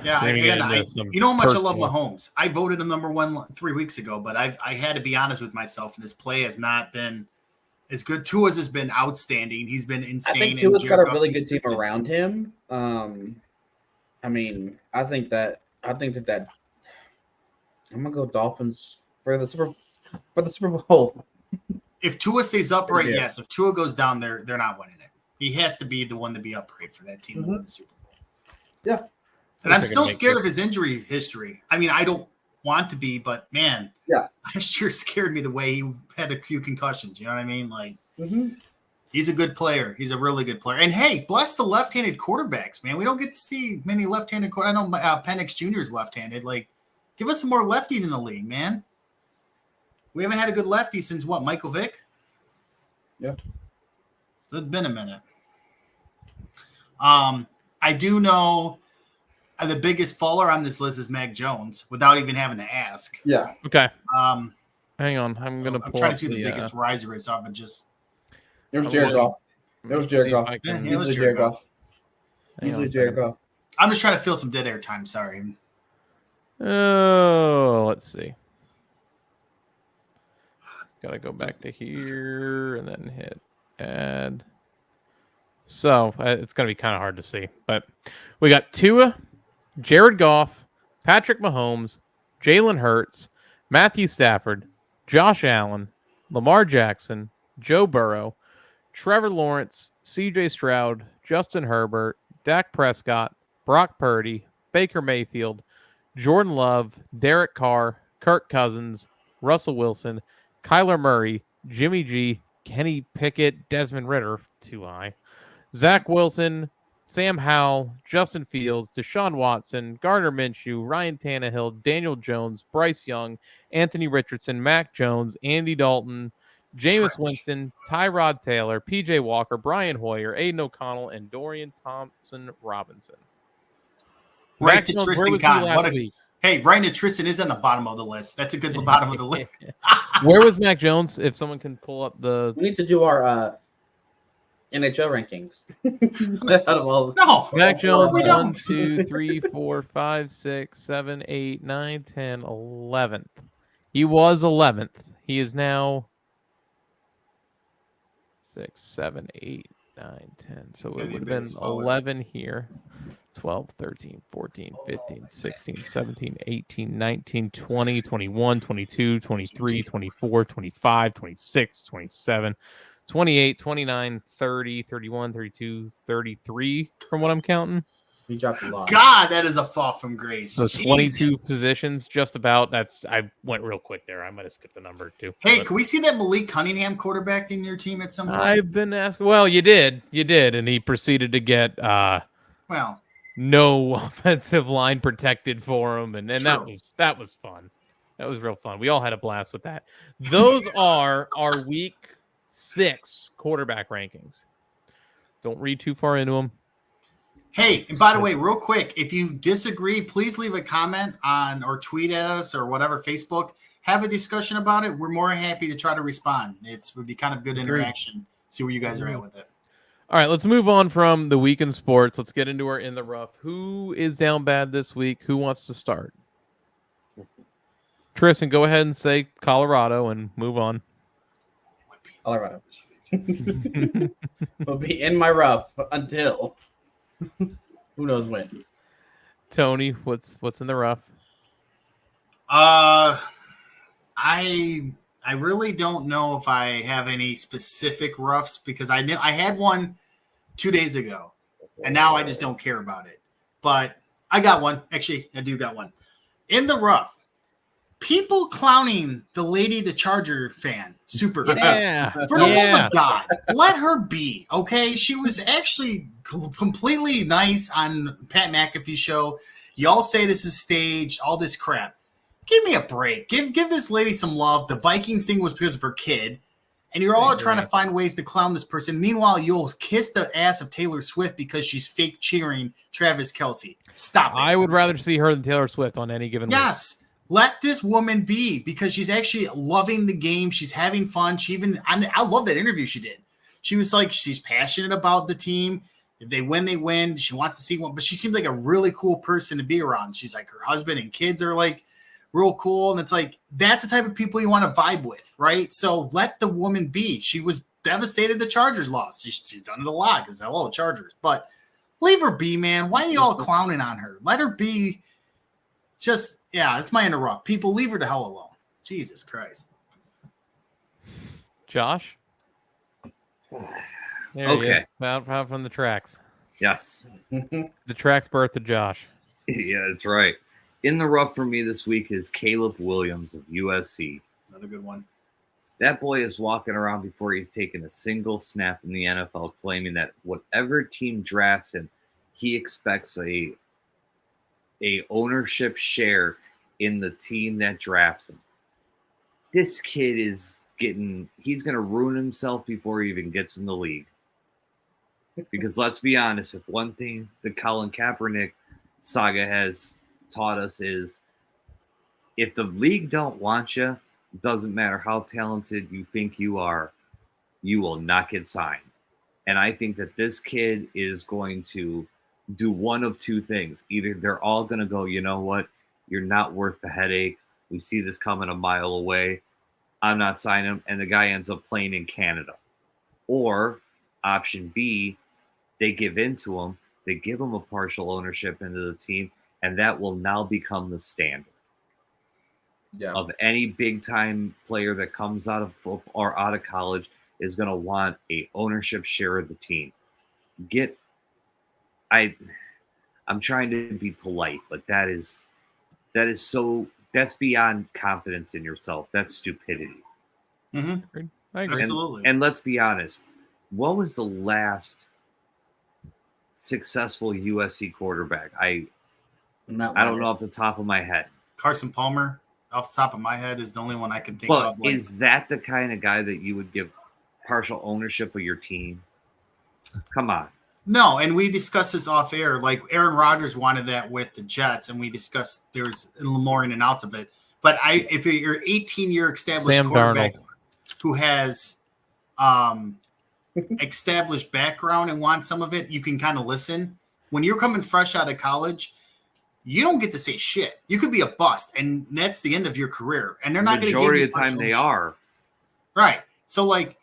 Yeah, We're gonna get and into some you know how much I love personal- Mahomes. I voted him number 1 3 weeks ago, but I had to be honest with myself, and this play has not been as good. Tua's has been outstanding. He's been insane. I think and Tua's got Jared a really Goff good team consistent. around him. I think that I'm gonna go Dolphins for the Super Bowl. If Tua stays upright, Yeah. yes. If Tua goes down, they're not winning it. He has to be the one to be upright for that team to win the Super Bowl. Yeah. And I'm Wish I could still make scared this. of his injury history. I mean, I don't want to be, but man, Yeah. it sure scared me the way he had a few concussions. You know what I mean? Like, Mm-hmm. he's a good player. He's a really good player. And hey, bless the left-handed quarterbacks, man. We don't get to see many left-handed. I know Penix Jr. is left-handed. Like, give us some more lefties in the league, man. We haven't had a good lefty since what? Michael Vick? Yeah. So it's been a minute. I do know the biggest faller on this list is Mac Jones, without even having to ask. Yeah. Okay, Um, hang on. I'm gonna I'm pull trying up to see the biggest riser is off, but just There was I'm Jared looking- Goff. There was Jared see if Goff. I can- Yeah, it was Easily Jared Jared Goff. hang on Easily a Jared second. Goff. I'm just trying to fill some dead air time. Sorry. Oh, let's see. Gotta go back to here and then hit add. So it's gonna be kind of hard to see, but we got Tua, Jared Goff, Patrick Mahomes, Jalen Hurts, Matthew Stafford, Josh Allen, Lamar Jackson, Joe Burrow, Trevor Lawrence, C.J. Stroud, Justin Herbert, Dak Prescott, Brock Purdy, Baker Mayfield, Jordan Love, Derek Carr, Kirk Cousins, Russell Wilson, Kyler Murray, Jimmy G, Kenny Pickett, Desmond Ridder, too high, Zach Wilson, Sam Howell, Justin Fields, Deshaun Watson, Gardner Minshew, Ryan Tannehill, Daniel Jones, Bryce Young, Anthony Richardson, Mac Jones, Andy Dalton, Jameis Winston, Tyrod Taylor, PJ Walker, Brian Hoyer, Aiden O'Connell, and Dorian Thompson Robinson. Right Mac to Jones, where Tristan was he Kahn. last week? Hey, Ryan to Tristan is on the bottom of the list. That's a good bottom of the list. Where was Mac Jones? If someone can pull up the We need to do our NHL rankings. Out of all No. Mac Jones, we 1, don't. 2, 3, 4, 5, 6, 7, 8, 9, 10, 11th. He was 11th. He is now 6, 7, 8, 9, 10. So He's it gonna would have be been biggest faller. 11 here. 12, 13, 14, 15, 16, 17, 18, 19, 20, 21, 22, 23, 24, 25, 26, 27, 28, 29, 30, 31, 32, 33 from what I'm counting. We dropped a lot. God, that is a fall from grace. So 22 Jesus. positions, just about. I went real quick there. I might have skipped the number too. Hey, but can we see that Malik Cunningham quarterback in your team at some point? I've been asked. Well, you did, and he proceeded to get Well, no offensive line protected for him, and that True. was fun. That was real fun. We all had a blast with that. Those are our week 6 quarterback rankings. Don't read too far into them. hey, and by the way, real quick, if you disagree, please leave a comment on or tweet at us or whatever, Facebook. Have a discussion about it. We're more than happy to try to respond. It would be kind of good Agreed. interaction. See where you guys are at with it. All right, let's move on from the week in sports. Let's get into our in the rough. Who is down bad this week? Who wants to start? Tristan, go ahead and say Colorado and move on. Colorado. Will be in my rough until who knows when. Tony, what's in the rough? I really don't know if I have any specific roughs because I had one 2 days ago, and now I just don't care about it. But I got one. Actually, I do got one. In the rough, people clowning the Lady the Charger fan, super fan. Yeah, For the love of God, let her be, okay? She was actually completely nice on Pat McAfee show. Y'all say this is staged, all this crap. Give me a break. Give this lady some love. The Vikings thing was because of her kid. And you're all trying to find ways to clown this person. Meanwhile, you'll kiss the ass of Taylor Swift because she's fake cheering Travis Kelce. Stop it. I would rather see her than Taylor Swift on any given week. Yes. Let this woman be, because she's actually loving the game. She's having fun. I love that interview she did. She was like, she's passionate about the team. If they win, they win. She wants to see one, but she seems like a really cool person to be around. She's like, her husband and kids are like real cool. And it's like, that's the type of people you want to vibe with, right? So let the woman be. She was devastated the Chargers lost. She's done it a lot because I love the Chargers, but leave her be, man. Why are you all clowning on her? Let her be. Just, yeah, it's my interrupt. People, leave her the hell alone. Jesus Christ. Josh? There he is. Out from the tracks. Yes. The tracks birth to Josh. Yeah, that's right. In the rough for me this week is Caleb Williams of USC. Another good one. That boy is walking around before he's taken a single snap in the NFL, claiming that whatever team drafts him, he expects a ownership share in the team that drafts him. This kid he's going to ruin himself before he even gets in the league. Because let's be honest, if one thing the Colin Kaepernick saga has taught us is, if the league don't want you, it doesn't matter how talented you think you are, you will not get signed. And I think that this kid is going to do one of two things. Either they're all going to go, you know what, you're not worth the headache. We see this coming a mile away. I'm not signing him. And the guy ends up playing in Canada. Or option B, they give in to him. They give him a partial ownership into the team. And that will now become the standard of any big-time player that comes out of football or out of college is going to want a ownership share of the team. I'm trying to be polite, but that's beyond confidence in yourself. That's stupidity. Mm-hmm. I agree. Absolutely. And let's be honest. What was the last successful USC quarterback? I don't know off the top of my head. Carson Palmer, off the top of my head, is the only one I can think But of. is that the kind of guy that you would give partial ownership of your team? Come on. No, and we discussed this off air. Like Aaron Rodgers wanted that with the Jets, and we discussed there's more in and outs of it. But if you're 18-year established Sam quarterback Darnold, who has established background and wants some of it, you can kind of listen. When you're coming fresh out of college, you don't get to say shit. You could be a bust, and that's the end of your career. And they're not going to give you majority of the time they are. Right. So, like,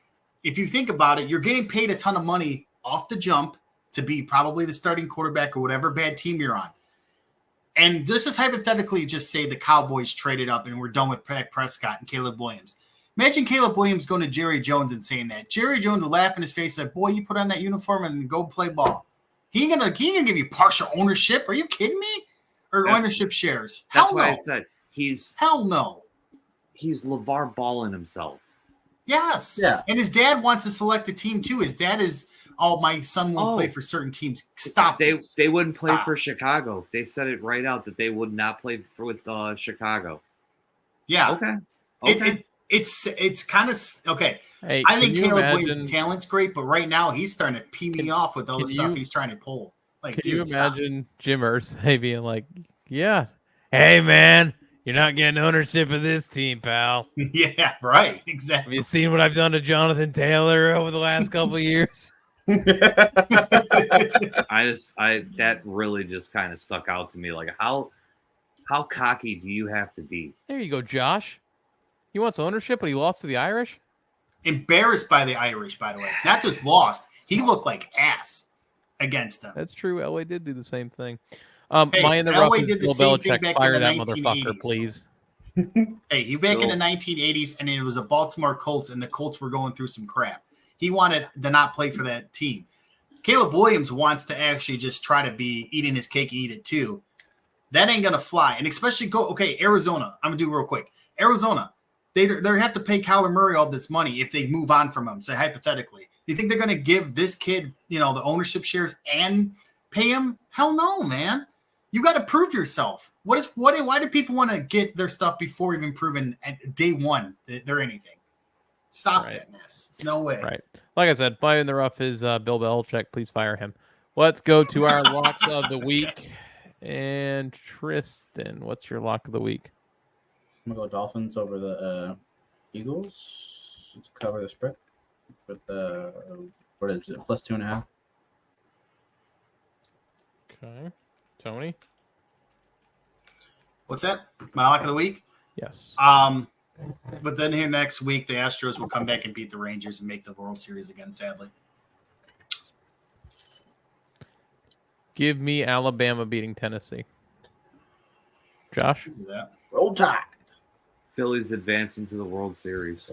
if you think about it, you're getting paid a ton of money off the jump to be probably the starting quarterback or whatever bad team you're on. And this is hypothetically just say the Cowboys traded up and we're done with Dak Prescott and Caleb Williams. Imagine Caleb Williams going to Jerry Jones and saying that. Jerry Jones would laugh in his face like, boy, you put on that uniform and go play ball. He ain't gonna give you partial ownership. Are you kidding me? Or ownership shares. Hell no. That's why I said hell no. He's LeVar Ballin himself. Yes. Yeah. And his dad wants to select a team too. His dad is, my son won't play for certain teams. Stop. They wouldn't play for Chicago. They said it right out that they would not play with Chicago. Yeah. Okay. It's kind of okay. Hey, I think Caleb Williams' talent's great, but right now he's starting to pee me off with all the stuff he's trying to pull. Like, can you imagine Jim Irsay being like, "Yeah, hey man, you're not getting ownership of this team, pal." Yeah, right. Exactly. Have you seen what I've done to Jonathan Taylor over the last couple of years? That really just kind of stuck out to me. Like, how cocky do you have to be? There you go, Josh. He wants ownership, but he lost to the Irish. Embarrassed by the Irish, by the way. Not just lost. He looked like ass against them. That's true. Elway did do the same thing. Hey, my in the rough Elway is did the Bill same thing Belichick. back Fire in the that motherfucker, 1980s, please. Hey, he back in the 1980s, and it was a Baltimore Colts, and the Colts were going through some crap. He wanted to not play for that team. Caleb Williams wants to actually just try to be eating his cake and eat it too. That ain't going to fly. And especially Arizona. I'm going to do real quick. Arizona, they have to pay Kyler Murray all this money if they move on from him, say hypothetically. Do you think they're going to give this kid, the ownership shares and pay him? Hell no, man. You got to prove yourself. Why do people want to get their stuff before even proven at day one that they're anything? Stop Right. that mess. No way. Right. Like I said, fire in the rough is Bill Belichick. Please fire him. Let's go to our locks of the week. And Tristan, what's your lock of the week? I'm gonna go Dolphins over the Eagles to cover the spread with what is it, plus 2.5. Okay. Tony? What's that? My lock of the week? Yes. But then here next week, the Astros will come back and beat the Rangers and make the World Series again, sadly. Give me Alabama beating Tennessee. Josh? Easy that. Roll Tide. Phillies advance into the World Series.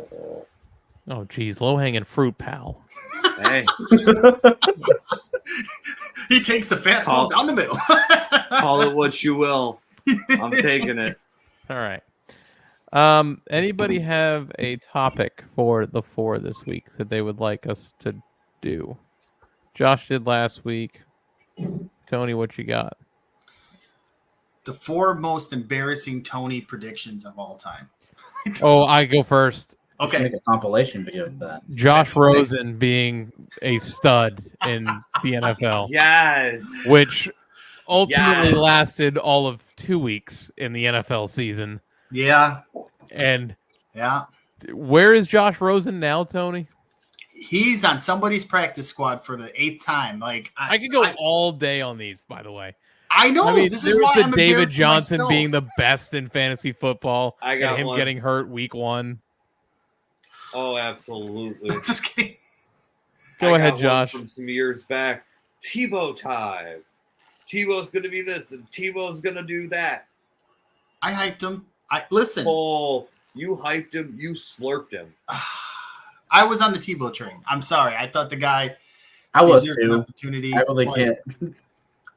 Oh, geez. Low-hanging fruit, pal. Hey, He takes the fastball down the middle. call it what you will. I'm taking it. All right. Anybody have a topic for the four this week that they would like us to do? Josh did last week. Tony, what you got? The 4 most embarrassing Tony predictions of all time. Oh, I go first. Okay. Make a compilation video of that. Josh That's- Rosen being a stud in the NFL, Yes. which ultimately Yes. lasted all of 2 weeks in the NFL season. Yeah. And Yeah. where is Josh Rosen now, Tony? He's on somebody's practice squad for the 8th time. Like I could go all day on these, by the way. I know. I mean, This there is was why the I'm David embarrassing Johnson myself. being the best in fantasy football I and got him one. getting hurt week 1. Oh, absolutely. Just kidding. Go I ahead, got one Josh. From some years back, Tebow time. Tebow's gonna be this, and Tebow's gonna do that. I hyped him. Listen. Oh, you hyped him. You slurped him. I was on the Tebow train. I'm sorry. I thought the guy I was deserved an too. opportunity. I really Like, can't.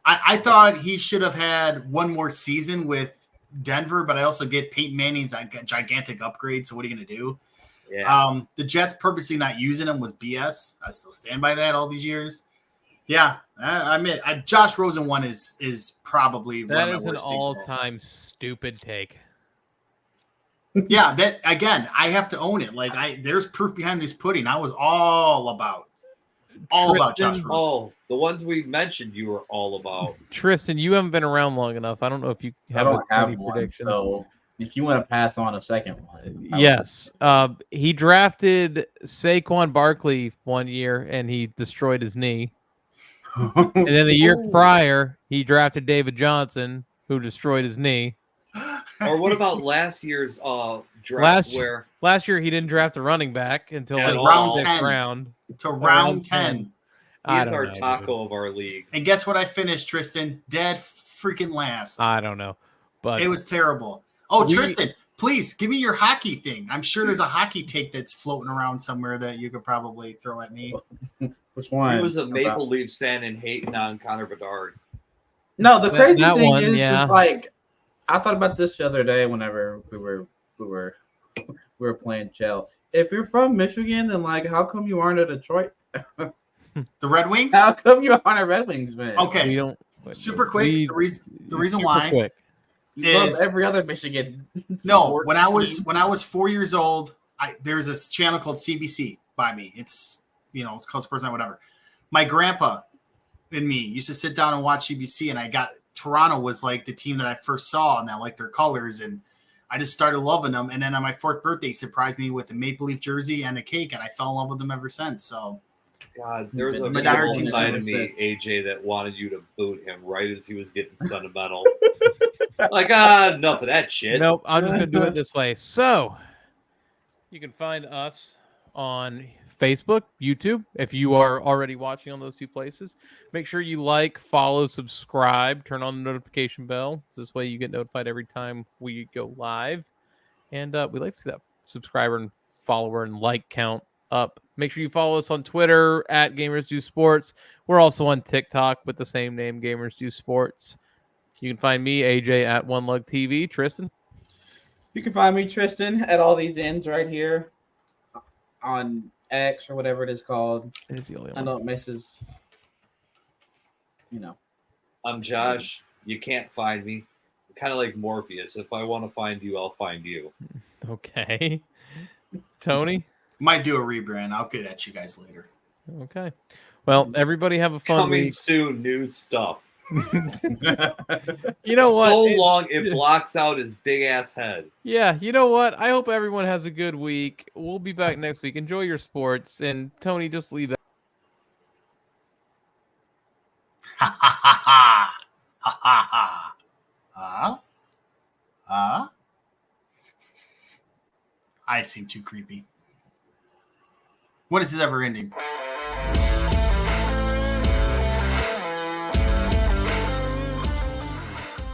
I thought he should have had one more season with Denver, but I also get Peyton Manning's a gigantic upgrade. So what are you going to do? Yeah. The Jets purposely not using him was BS. I still stand by that all these years. Yeah, I admit Josh Rosen one is probably That one of is my an worst takes of all all-time stupid take. Yeah, that again, I have to own it. Like there's proof behind this pudding. I was all about Tristan, Josh Rosen. Oh, the ones we mentioned, you were all about. Tristan, you haven't been around long enough. I don't know if you I have don't a have Tony one. prediction. So if you want to pass on a second one, Yes. He drafted Saquon Barkley one year and he destroyed his knee. And then the year Ooh. prior, he drafted David Johnson, who destroyed his knee. Or what about last year's draft where Last year he didn't draft a running back until At like all. the Round next 10. round. to round 10. I he's don't our know, taco dude. of our league? And guess what I finished, Tristan? Dead freaking last. I don't know. But It was terrible. Oh, We- Tristan, please give me your hockey thing. I'm sure there's a hockey take that's floating around somewhere that you could probably throw at me. which one? He was a About- Maple Leafs fan and hating on Connor Bedard. No, the crazy that thing one, is yeah. like I thought about this the other day whenever we were playing Shell. If you're from Michigan, then like how come you aren't a Detroit? The Red Wings? How come you aren't a Red Wings fan? Okay. we don't Super quick. The reason super why quick. You love is- every other Michigan. No, sport when I team. was 4 years old, there's this channel called CBC by me. It's it's called Sports Night, whatever. My grandpa and me used to sit down and watch CBC, and I got Toronto was like the team that I first saw, and I liked their colors, and I just started loving them. And then on my 4th birthday, he surprised me with a Maple Leaf jersey and a cake, and I fell in love with them ever since. So God, there was a My evil diehard team side of since me, then. AJ, that wanted you to boot him right as he was getting sentimental. Like, enough of that shit. Nope, I'm just gonna do it this way. So you can find us on Facebook, YouTube, if you are already watching on those 2 places. Make sure you like, follow, subscribe, turn on the notification bell. So this way you get notified every time we go live. And we like to see that subscriber and follower and like count up. Make sure you follow us on Twitter at Gamers Do Sports. We're also on TikTok with the same name, Gamers Do Sports. You can find me, AJ, at One Lug TV. Tristan? You can find me, Tristan, at all these ends right here on X or whatever it is called. It is the only I one. know it misses. I'm Josh. You can't find me. I'm kind of like Morpheus. If I want to find you, I'll find you. Okay. Tony? Might do a rebrand. I'll get at you guys later. Okay. Well, everybody have a fun Coming week. soon, new stuff. You know what? So long it blocks out his big ass head. Yeah, you know what? I hope everyone has a good week. We'll be back next week. Enjoy your sports. And Tony, just leave that. Ha ha ha ha. Ha ha ha. I seem too creepy. When is this ever ending?